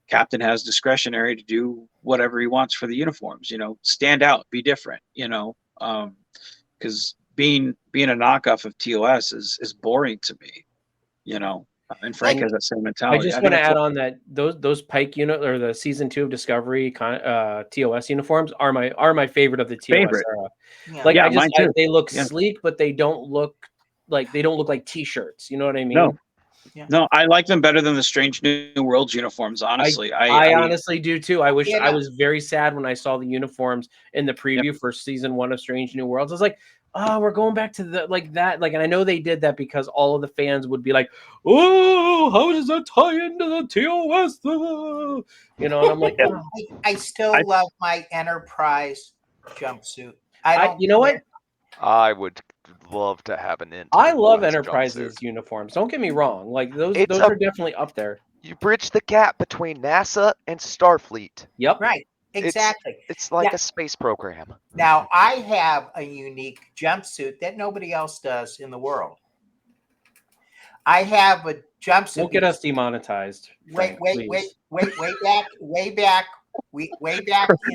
Captain has discretionary to do whatever he wants for the uniforms. Stand out, be different. Because being a knockoff of TOS is boring to me, and Frank has that same mentality. I just want to add on that those Pike unit, or the season 2 of Discovery TOS uniforms are my favorite of the TOS era. Yeah. Like, mine too. they look sleek, but they don't look like t-shirts. You know what I mean? No. Yeah. No, I like them better than the Strange New Worlds uniforms. Honestly, I honestly do too. I wish I was very sad when I saw the uniforms in the preview for season 1 of Strange New Worlds. I was like, oh, we're going back to that. And I know they did that because all of the fans would be like, oh, how does that tie into the TOS? And I'm like, oh. I still love my Enterprise jumpsuit. What? I would love to have an I love Enterprise's uniforms. Don't get me wrong. Like, those are definitely up there. You bridge the gap between NASA and Starfleet. Yep. Right. Exactly. It's like Yeah. a space program. Now, I have a unique jumpsuit that nobody else does in the world. I have a jumpsuit. Don't get us demonetized. Wait, Frank, wait, please. way back, way back in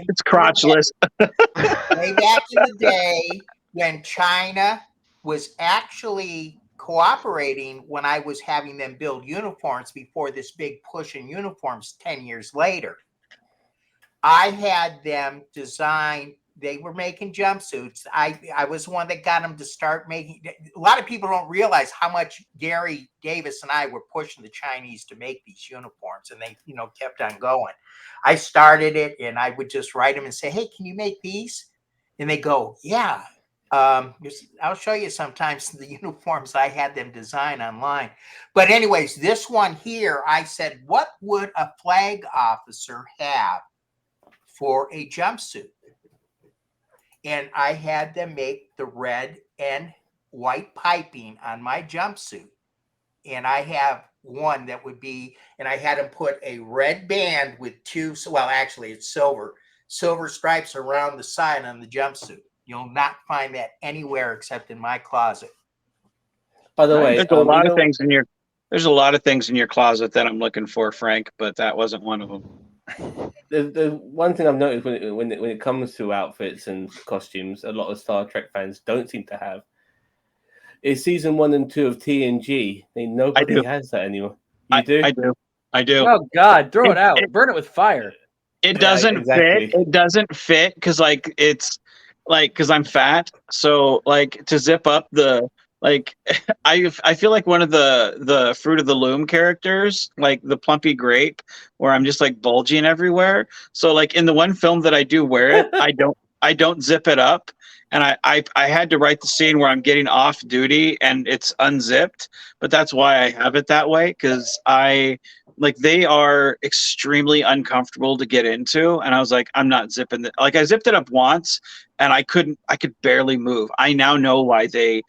It's crotchless. way back in the day when China was actually cooperating when I was having them build uniforms before this big push in uniforms 10 years later. I had them design, they were making jumpsuits. I was the one that got them to start making. A lot of people don't realize how much Gary Davis and I were pushing the Chinese to make these uniforms, and they, kept on going. I started it, and I would just write them and say, "Hey, can you make these?" And they go, "Yeah." I'll show you sometimes the uniforms I had them design online. But anyways, this one here, I said, what would a flag officer have for a jumpsuit? And I had them make the red and white piping on my jumpsuit. And I have one that would be, and I had them put a red band with two, well, actually it's silver stripes around the side on the jumpsuit. You'll not find that anywhere except in my closet. By the way, There's a lot of things in your there's a lot of things in your closet that I'm looking for, Frank, but that wasn't one of them. the one thing I've noticed when it comes to outfits and costumes, a lot of Star Trek fans don't seem to have is season 1 and 2 of TNG. Nobody has that anymore. You do? I do. Oh God, throw it out. Burn it with fire. It doesn't exactly. fit. It doesn't fit because because I'm fat. So to zip up the I feel like one of the Fruit of the Loom characters, like the plumpy grape, where I'm just bulging everywhere. So in the one film that I do wear it, I don't zip it up. And I had to write the scene where I'm getting off duty and it's unzipped, but that's why I have it that way, because they are extremely uncomfortable to get into, and I was like, I'm not zipping it. I zipped it up once and I could barely move. I now know why they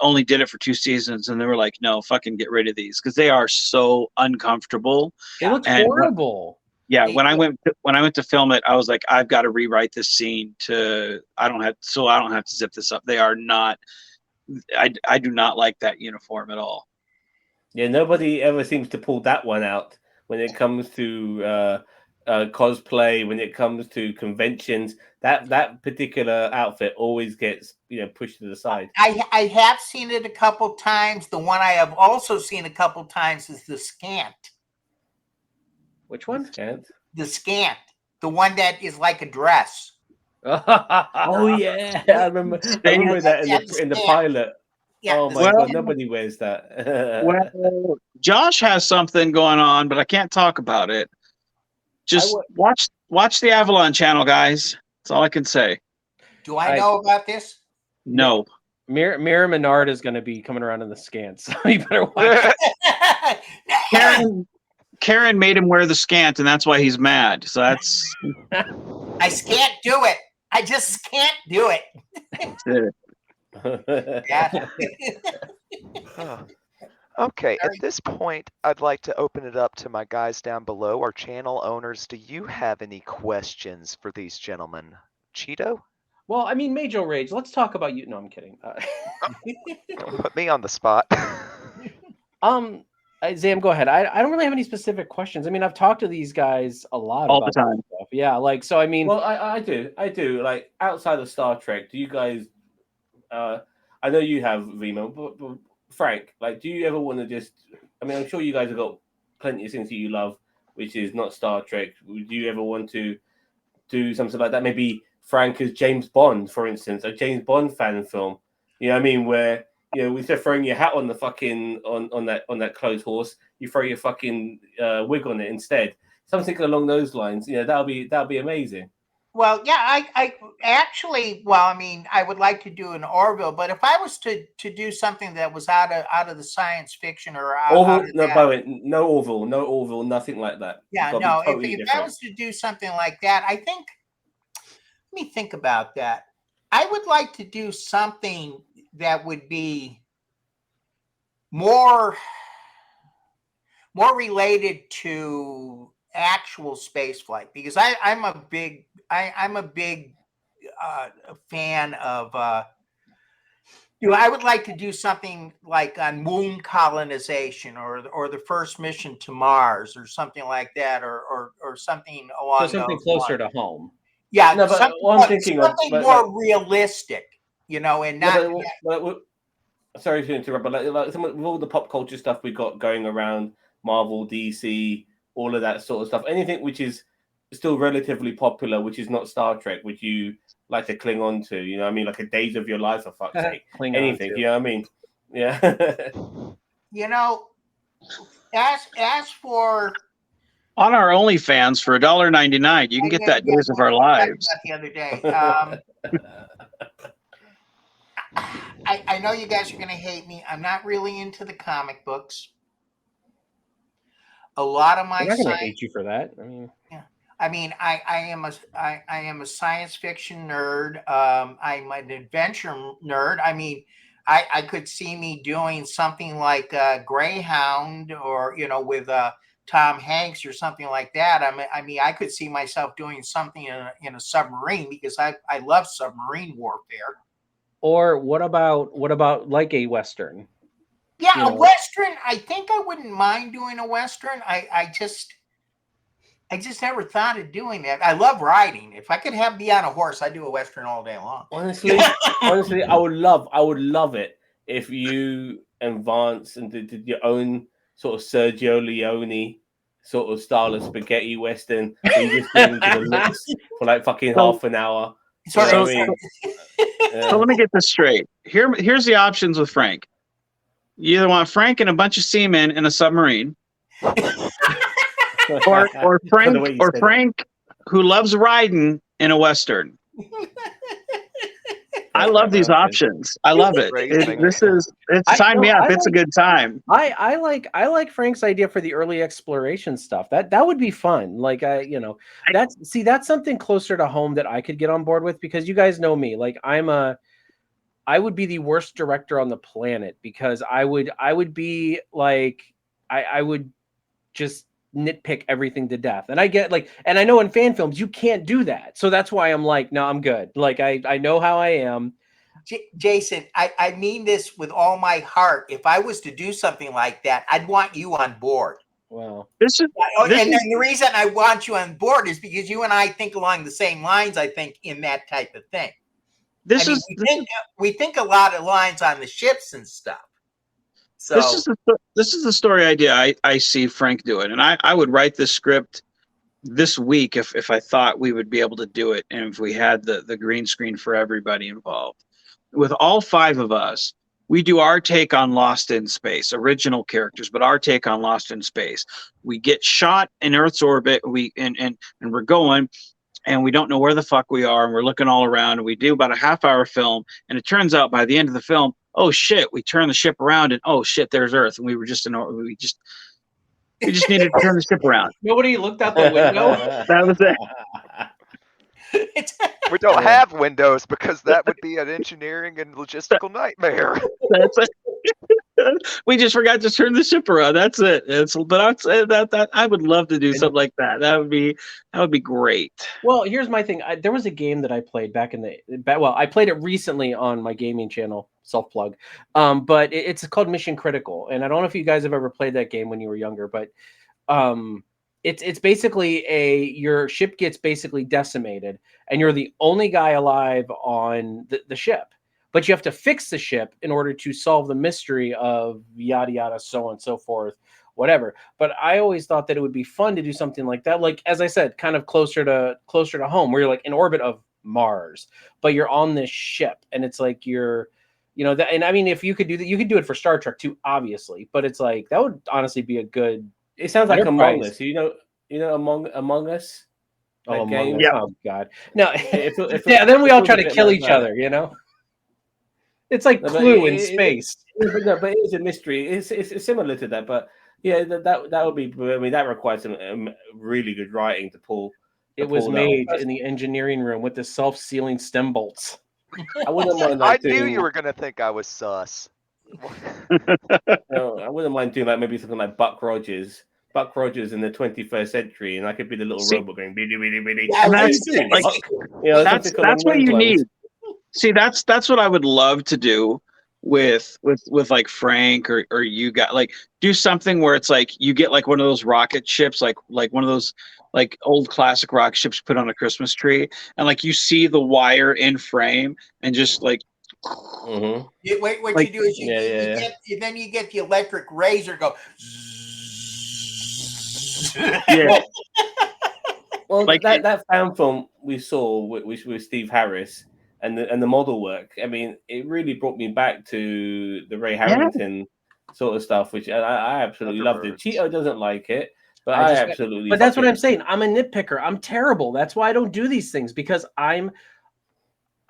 only did it for 2 seasons, and they were like, no, fucking get rid of these, because they are so uncomfortable. It looks horrible. When I went to film it, I was like, I've got to rewrite this scene I don't have to zip this up. They are not. I do not like that uniform at all. Yeah, nobody ever seems to pull that one out when it comes to cosplay. When it comes to conventions, that particular outfit always gets pushed to the side. I have seen it a couple times. The one I have also seen a couple times is the scant. Which one? Scant. The scant, the one that is like a dress. Oh yeah, I remember that in the pilot. Yeah, oh my God, nobody wears that. Well, Josh has something going on, but I can't talk about it. Just watch the Avalon channel, guys. That's all I can say. Do I know about this? No. Mira Menard is going to be coming around in the scant, so you better watch it. Karen made him wear the scant, and that's why he's mad. So that's. I can't do it. I just can't do it. Yeah. Okay, at this point, I'd like to open it up to my guys down below, our channel owners. Do you have any questions for these gentlemen? Cheeto? Well, I mean, Mage Rage, let's talk about you. No, I'm kidding. Put me on the spot. Zam, go ahead. I don't really have any specific questions. I mean, I've talked to these guys a lot all about the time. Stuff. Yeah, so I mean, well, I do. Like outside of Star Trek, do you guys? I know you have, Remo, but Frank, do you ever want to just? I mean, I'm sure you guys have got plenty of things that you love, which is not Star Trek. Would you ever want to do something like that? Maybe Frank as James Bond, for instance, a James Bond fan film. You know what I mean? Where instead of throwing your hat on the fucking on that clothes horse, you throw your fucking wig on it instead. Something along those lines. That'll be amazing. Well, yeah, I actually, I mean, I would like to do an Orville, but if I was to do something that was out of the science fiction or Orville, no, by the way, no Orville, nothing like that. Yeah, no. Totally if I was to do something like that, I think. Let me think about that. I would like to do something that would be more related to actual space flight, because I'm a big fan of I would like to do something like on moon colonization, or the first mission to Mars, or something like that, or something along So something those closer lines. to home. Yeah, No, but something, what I'm thinking of, something more realistic, and not. sorry to interrupt, but like some with all the pop culture stuff we got going around, Marvel, DC, all of that sort of stuff, anything which is still relatively popular, which is not Star Trek, which you like to cling on to, you know what I mean? Like a Days of Your Life, for fuck's sake. Cling Anything, on to. you know what I mean? Yeah. As for On our OnlyFans for $1.99, you can get that Days of Our Lives. the other day. I know you guys are going to hate me. I'm not really into the comic books. A lot of my I'm not going to science, hate you for that. I am a science fiction nerd. I'm an adventure nerd. I could see me doing something like Greyhound, or with Tom Hanks or something like that. I could see myself doing something in a submarine, because I love submarine warfare. Or what about like a Western? Yeah, a Western. I think I wouldn't mind doing a Western. I just never thought of doing that. I love riding. If I could be on a horse, I'd do a Western all day long. Honestly, I would love it if you and Vance and did your own sort of Sergio Leone sort of style of spaghetti Western, where you just get into the looks for like fucking half an hour. So let me get this straight. Here's the options with Frank. You either want Frank and a bunch of seamen in a submarine, or Frank who loves riding in a Western. I love these options. I love it. Sign me up. It's a good time. I like Frank's idea for the early exploration stuff. That would be fun. Like that's something closer to home that I could get on board with, because you guys know me. Like I would be the worst director on the planet, because I would be like I would just nitpick everything to death. And I get and I know in fan films you can't do that. So that's why I'm like, no, I'm good. Like I know how I am. Jason, I mean this with all my heart. If I was to do something like that, I'd want you on board. Well, the reason I want you on board is because you and I think along the same lines, I think, in that type of thing. We think a lot of lines on the ships and stuff. So this is the story idea I see Frank doing, and I would write this script this week if I thought we would be able to do it, and if we had the green screen for everybody involved. With all 5 of us, we do our take on Lost in Space, original characters, but our take on Lost in Space. We get shot in Earth's orbit, and we're going, and we don't know where the fuck we are, and we're looking all around, and we do about a half-hour film, and it turns out by the end of the film, oh shit, we turn the ship around, and oh shit, there's Earth, and we just needed to turn the ship around. Nobody looked out the window. That was it. We don't have windows, because that would be an engineering and logistical nightmare. That's it. We just forgot to turn the ship around. That's it. I would love to do something like that. That would be great. Well, here's my thing. There was a game that I played back I played it recently on my gaming channel, self plug. But it's called Mission Critical, and I don't know if you guys have ever played that game when you were younger, but it's basically your ship gets basically decimated, and you're the only guy alive on the ship. But you have to fix the ship in order to solve the mystery of yada yada, so on and so forth, whatever. But I always thought that it would be fun to do something like that, like as I said, kind of closer to home, where you're like in orbit of Mars, but you're on this ship, and it's like you're, and I mean, if you could do that, you could do it for Star Trek too, obviously. But it's like that would honestly be a good. It sounds like Among Us. You know Among Us. Oh, Among Us. Yeah. Oh God. No. Yeah. Then we all try to kill each other. It's like Clue in space. But it is a mystery. It's similar to that, but yeah, that would be. I mean, that requires some really good writing to pull. It was Mage in the engineering room with the self-sealing stem bolts. I wouldn't mind. I knew you were gonna think I was sus. No, I wouldn't mind doing like maybe something like Buck Rogers, Buck Rogers in the 21st century, and I could be the little robot going biddy biddy biddy. Yeah, And How that's you doing, like Buck? You know, that's something along what those you lines. need. See, that's what I would love to do with like Frank or you got like do something where it's like you get like one of those rocket ships, like one of those like old classic rocket ships put on a Christmas tree, and like you see the wire in frame and just like Mm-hmm. What like you do is Yeah. then you get the electric razor go. yeah Well, like that fan film we saw with Steve Harris and the model work, I mean, it really brought me back to the Ray yeah. Harrington sort of stuff, which I absolutely loved it. Thunderbirds. Cheeto doesn't like it, but I absolutely. But that's what I'm fucking- saying. I'm a nitpicker. I'm terrible. That's why I don't do these things, because I'm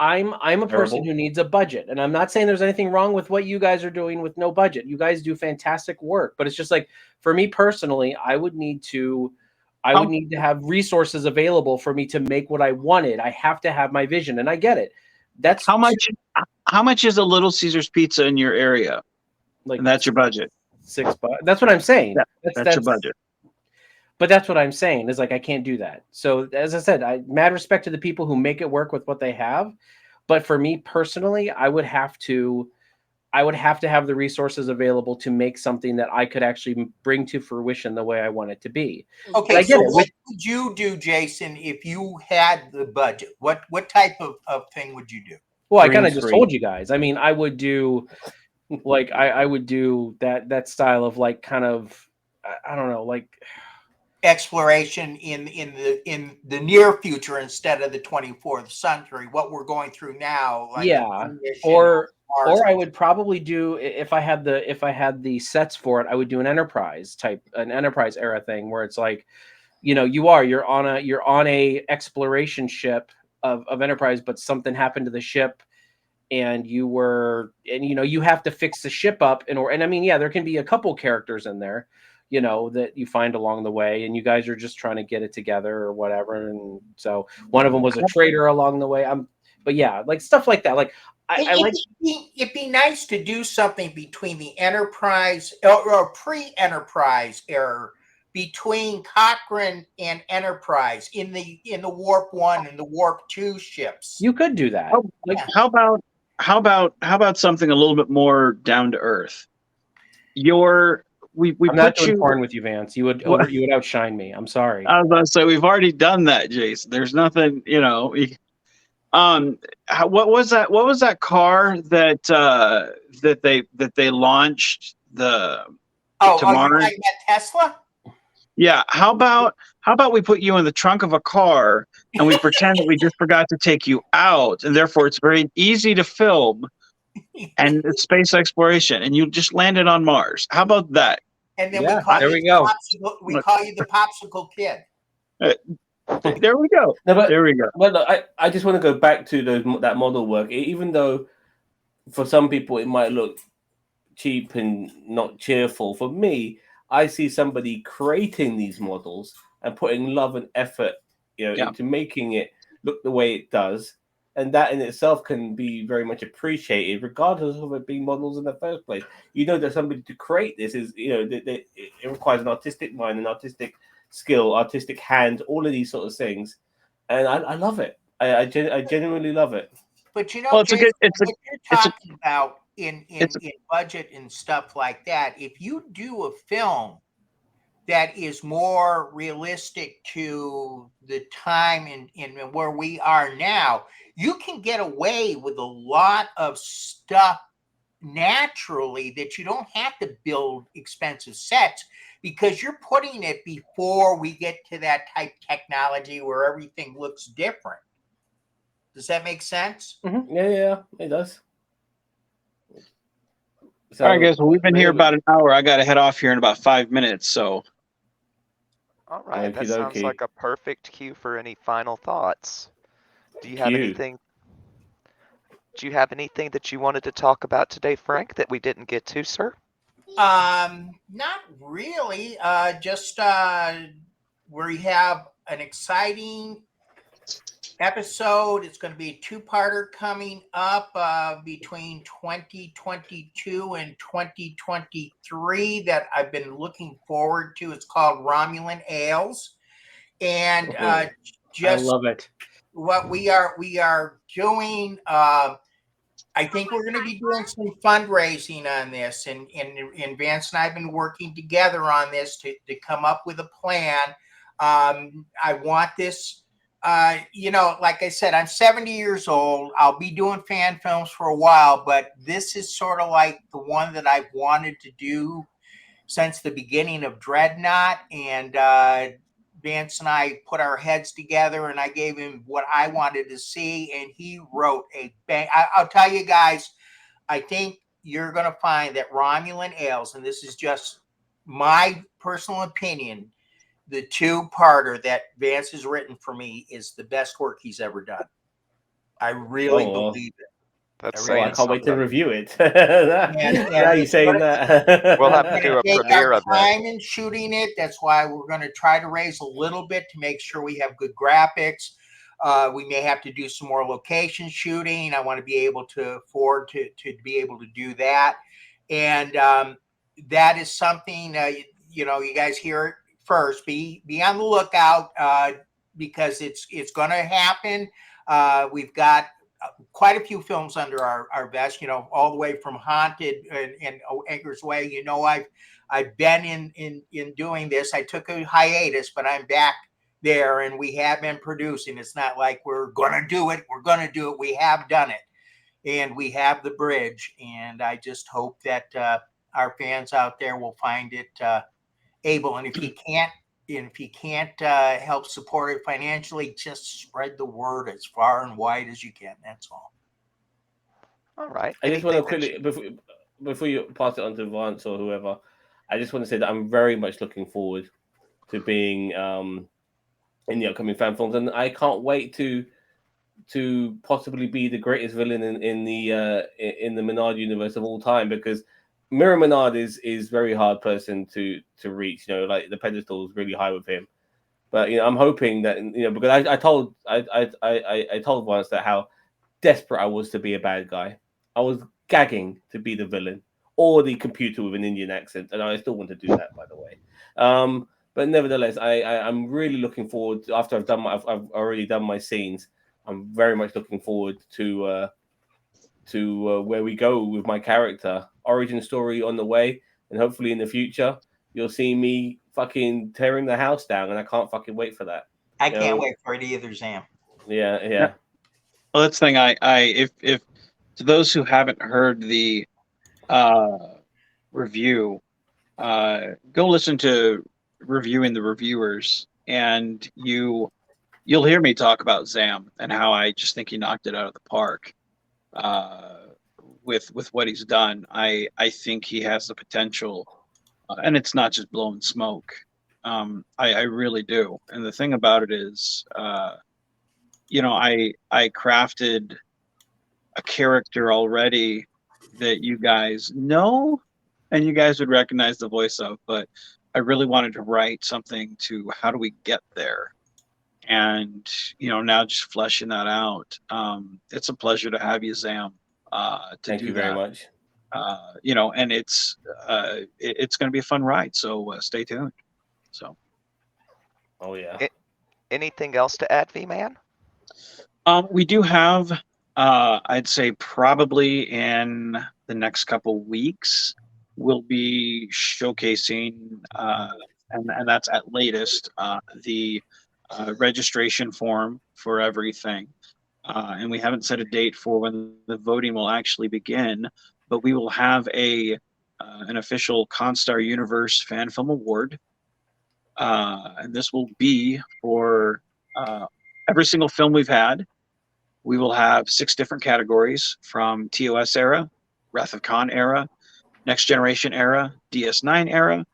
a person Terrible. who needs a budget. And I'm not saying there's anything wrong with what you guys are doing with no budget. You guys do fantastic work, but it's just like for me personally, I would need to have resources available for me to make what I wanted. I have to have my vision, and I get it. That's How much is a Little Caesar's pizza in your area? like And that's your budget. $6. That's what I'm saying. Yeah, that's your budget. But that's what I'm saying is like I can't do that. So as I said, I mad respect to the people who make it work with what they have. But for me personally, I would have to have the resources available to make something that I could actually bring to fruition the way I want it to be. Okay, I get so it. what would you do, Jason, if you had the budget? What type of thing would you do? Well, I Green kind of just screen. told you guys. I mean, I would do like I would do that style of like kind of I don't know, like Exploration in the near future instead of the 24th century, what we're going through now, like yeah, mission or Mars. I would probably do if I had the sets for it, I would do an enterprise era thing where it's like, you know, you're on a exploration ship of Enterprise, but something happened to the ship and you know, you have to fix the ship up and I mean, yeah, there can be a couple characters in there, you know, that you find along the way, and you guys are just trying to get it together or whatever. And so one of them was a traitor along the way. But yeah, like stuff like that. Like It'd be nice to do something between the Enterprise or pre-Enterprise era, between Cochrane and Enterprise in the Warp 1 and the Warp 2 ships. You could do that. Like how about something a little bit more down to earth? We I'm not put doing you porn with you, Vance. You would outshine me. I'm sorry. I was about to say we've already done that, Jason. There's nothing, you know. What was that car that they launched to You're Mars? talking about Tesla? Yeah. How about we put you in the trunk of a car and we pretend that we just forgot to take you out, and therefore it's very easy to film, and it's space exploration, and you just landed on Mars. How about that? And then Yeah, we call there you we go. we call you the popsicle kid. There we go. No, but There we go. Well, look, I just want to go back to that model work. Even though for some people it might look cheap and not cheerful, for me, I see somebody creating these models and putting love and effort, you know, into making it look the way it does, and that in itself can be very much appreciated, regardless of it being models in the first place. You know that somebody to create this is, you know, it requires an artistic mind, an artistic skill, artistic hand, all of these sort of things, and I love it. I genuinely love it. But you know, Well, Jason, what you're talking about in budget and stuff like that, if you do a film that is more realistic to the time and where we are now, you can get away with a lot of stuff naturally that you don't have to build expensive sets, because you're putting it before we get to that type technology where everything looks different. Does that make sense? Mm-hmm. Yeah, it does. So, all right, guys. Well, we've been here about an hour. I got to head off here in about 5 minutes. So, All right, that sounds like a perfect cue for any final thoughts. Do you have anything? Do you have anything that you wanted to talk about today, Frank, that we didn't get to, sir? Not really. Just where you have an exciting episode. It's going to be a two-parter coming up between 2022 and 2023 that I've been looking forward to. It's called Romulan Ales. And I just love it. what we are doing, I think we're going to be doing some fundraising on this, and Vance and I have been working together on this to come up with a plan. I want this, like I said, I'm 70 years old. I'll be doing fan films for a while, but this is sort of like the one that I've wanted to do since the beginning of Dreadnought, and Vance and I put our heads together, and I gave him what I wanted to see, and he wrote a bang. I'll tell you guys, I think you're going to find that Romulan Ales, and this is just my personal opinion, the two-parter that Vance has written for me is the best work he's ever done. I really believe it. That's I saying can't wait to something. review it. And Now you're saying that. We'll have to do a take premiere our of that. time in shooting it. That's why we're going to try to raise a little bit to make sure we have good graphics. We may have to do some more location shooting. I want to be able to afford to be able to do that. And that is something, you guys hear it first. Be on the lookout because it's going to happen. We've got quite a few films under our vest, all the way from Haunted and Anchor's Way. I've been in doing this. I took a hiatus, but I'm back there, and we have been producing. It's not like we're going to do it. We're going to do it. We have done it, and we have the bridge. And I just hope that our fans out there will find it able. And if you can't help support it financially, just spread the word as far and wide as you can. That's all. All right. I just want to Anything that quickly, before you pass it on to Vance or whoever, I just want to say that I'm very much looking forward to being in the upcoming fan films, and I can't wait to possibly be the greatest villain in the Menard universe of all time, because Mirror Menard is very hard person to reach. Like the pedestal is really high with him. But I'm hoping that because I told Vance that how desperate I was to be a bad guy. I was gagging to be the villain or the computer with an Indian accent, and I still want to do that, by the way. But nevertheless, I'm really looking forward to, after I've already done my scenes. I'm very much looking forward to where we go with my character. Origin story on the way, and hopefully in the future you'll see me fucking tearing the house down, and I can't fucking wait for that. I can't wait for it either, Zam. Yeah. Well, that's the thing. If to those who haven't heard the review, go listen to Reviewing the Reviewers, and you'll hear me talk about Zam and how I just think he knocked it out of the park with what he's done. I think he has the potential, and it's not just blowing smoke. I really do. And the thing about it is, I crafted a character already that you guys know and you guys would recognize the voice of, but I really wanted to write something to how do we get there? And, now just fleshing that out. It's a pleasure to have you, Zam, Thank you very much. And it's going to be a fun ride. So stay tuned. So. Oh, yeah. anything else to add, V-Man? We do have, I'd say probably in the next couple weeks, we'll be showcasing, and that's at latest, the registration form for everything. And we haven't set a date for when the voting will actually begin, but we will have an official Constar Universe Fan Film Award. And this will be for every single film we've had. We will have 6 different categories from TOS era, Wrath of Khan era, Next Generation era, DS9 era,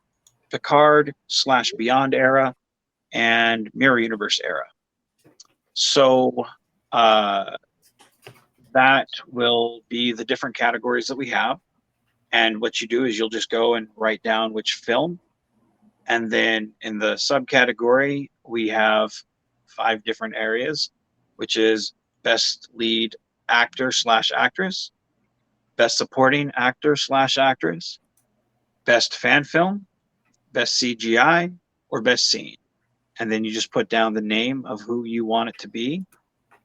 Picard / Beyond era, and Mirror Universe era. So that will be the different categories that we have. And what you do is you'll just go and write down which film. And then in the subcategory, we have 5 different areas, which is best lead actor / actress, best supporting actor / actress, best fan film, best CGI, or best scene. And then you just put down the name of who you want it to be.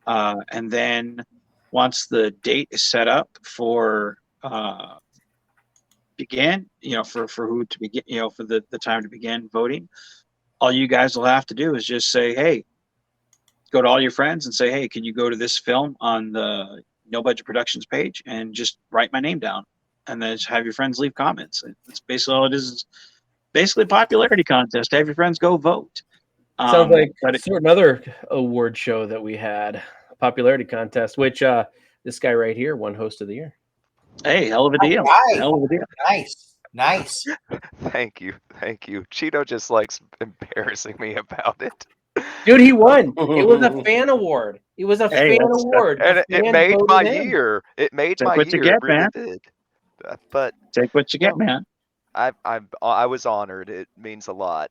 And then once the date is set up for begin, for who to begin, for the time to begin voting, all you guys will have to do is just say, hey, go to all your friends and say, hey, can you go to this film on the No Budget Productions page and just write my name down, and then just have your friends leave comments. It's basically all it is. It's basically a popularity contest. Have your friends go vote. Sounds like but sort of another award show that we had, a popularity contest, which this guy right here won Host of the Year. Hey, hell of a deal. Right. Hell of a deal. Nice. Thank you. Cheeto just likes embarrassing me about it. Dude, he won. It was a fan award. It was a Hey, fan that's- award. And The it fans made voted my him. year. It made Take my what you year. get, It really man. did. But Take what you get, man. I was honored. It means a lot.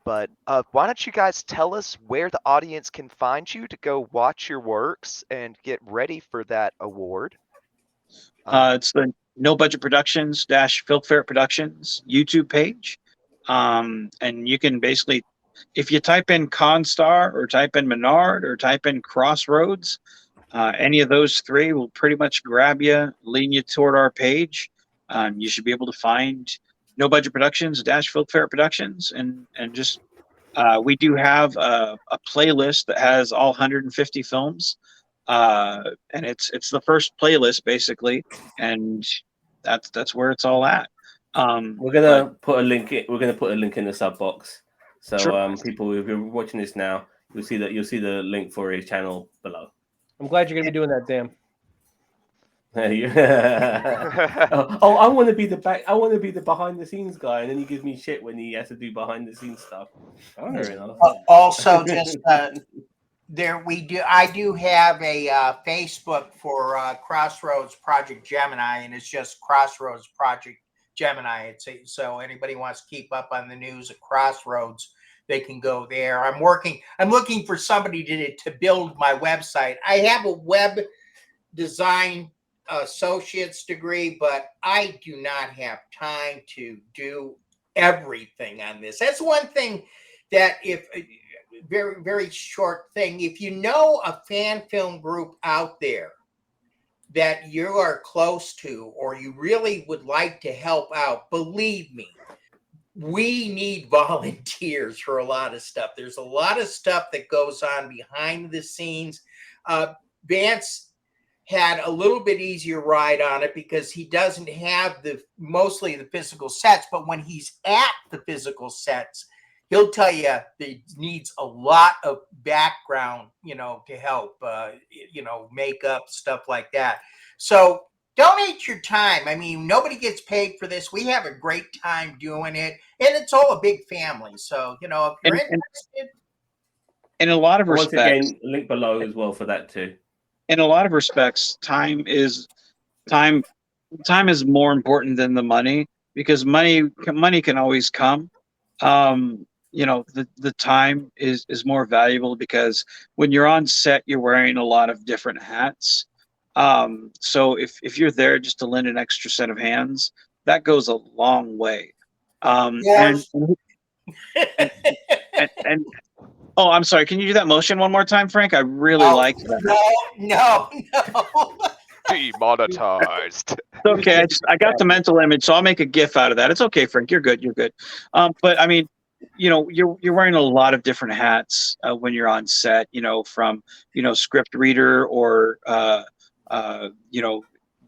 But why don't you guys tell us where the audience can find you to go watch your works and get ready for that award? It's the No Budget Productions / FilkFerret Productions YouTube page. And you can basically, if you type in Constar or type in Menard or type in Crossroads, any of those three will pretty much grab you, lead you toward our page. You should be able to find No Budget Productions / FilkFerret Productions, and just we do have a playlist that has all 150 films, and it's the first playlist basically, and that's where it's all at. We're gonna put a link. We're gonna put a link in the sub box. So Sure. people, if you're watching this now, you'll see the link for his channel below. I'm glad you're going to be doing that, Zam. Oh, I want to be the back. I want to be the behind the scenes guy, and then he gives me shit when he has to do behind the scenes stuff. Fair enough. Also, just I do have a Facebook for Crossroads Project Gemini, and it's just Crossroads Project Gemini. So anybody wants to keep up on the news at Crossroads, they can go there. I'm looking for somebody to build my website. I have a web design associate's degree, but I do not have time to do everything on this. That's one thing that very, very short thing. If you know a fan film group out there that you are close to, or you really would like to help out, believe me, we need volunteers for a lot of stuff. There's a lot of stuff that goes on behind the scenes. Vance had a little bit easier ride on it because he doesn't have mostly the physical sets, but when he's at the physical sets, he'll tell you that he needs a lot of background, to help, makeup, stuff like that. So donate your time. I mean, nobody gets paid for this. We have a great time doing it, and it's all a big family. So, if you're interested. In a lot of Once respects, again, link below as well for that too. in a lot of respects, time is more important than the money, because money can always come. The time is more valuable, because when you're on set, you're wearing a lot of different hats. So if you're there just to lend an extra set of hands, that goes a long way. Yes. And oh, I'm sorry. Can you do that motion one more time, Frank? I really like that. No. Demonetized. It's okay. I got the mental image, so I'll make a GIF out of that. It's okay, Frank. You're good. But I mean, you're wearing a lot of different hats when you're on set. From script reader, or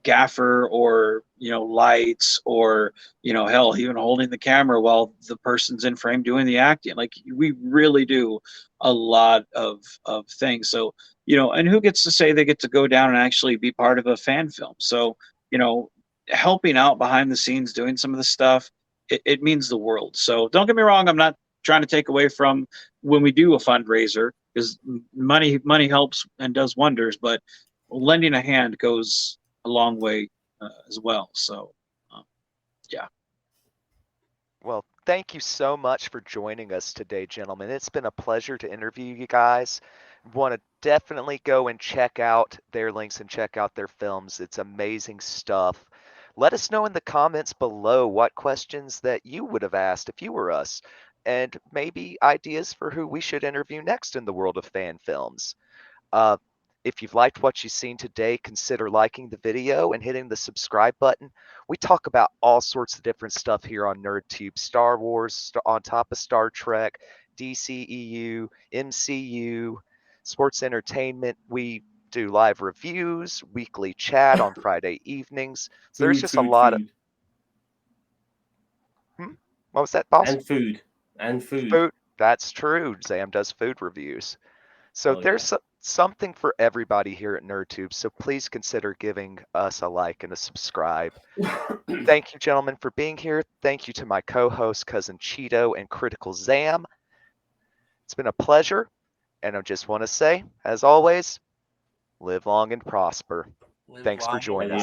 gaffer, or lights, or hell, even holding the camera while the person's in frame doing the acting. Like, we really do a lot of things. So and who gets to say they get to go down and actually be part of a fan film? So helping out behind the scenes, doing some of the stuff, it means the world. So don't get me wrong, I'm not trying to take away from when we do a fundraiser, because money helps and does wonders, but lending a hand goes a long way as well. So yeah. Well, thank you so much for joining us today, gentlemen. It's been a pleasure to interview you guys. Want to definitely go and check out their links and check out their films. It's amazing stuff. Let us know in the comments below what questions that you would have asked if you were us, and maybe ideas for who we should interview next in the world of fan films. Uh, if you've liked what you've seen today, consider liking the video and hitting the subscribe button. We talk about all sorts of different stuff here on NerdTube. Star Wars, on top of Star Trek, DCEU, MCU, sports entertainment. We do live reviews, weekly chat on Friday evenings. So there's just a lot of... What was that, boss? And food. And food. Food. That's true. Zam does food reviews. So there's something for everybody here at NerdTube. So please consider giving us a like and a subscribe. Thank you, gentlemen, for being here. Thank you to my co-host, Cousin Cheeto and Critical Zam. It's been a pleasure. And I just want to say, as always, live long and prosper. Thanks for joining us.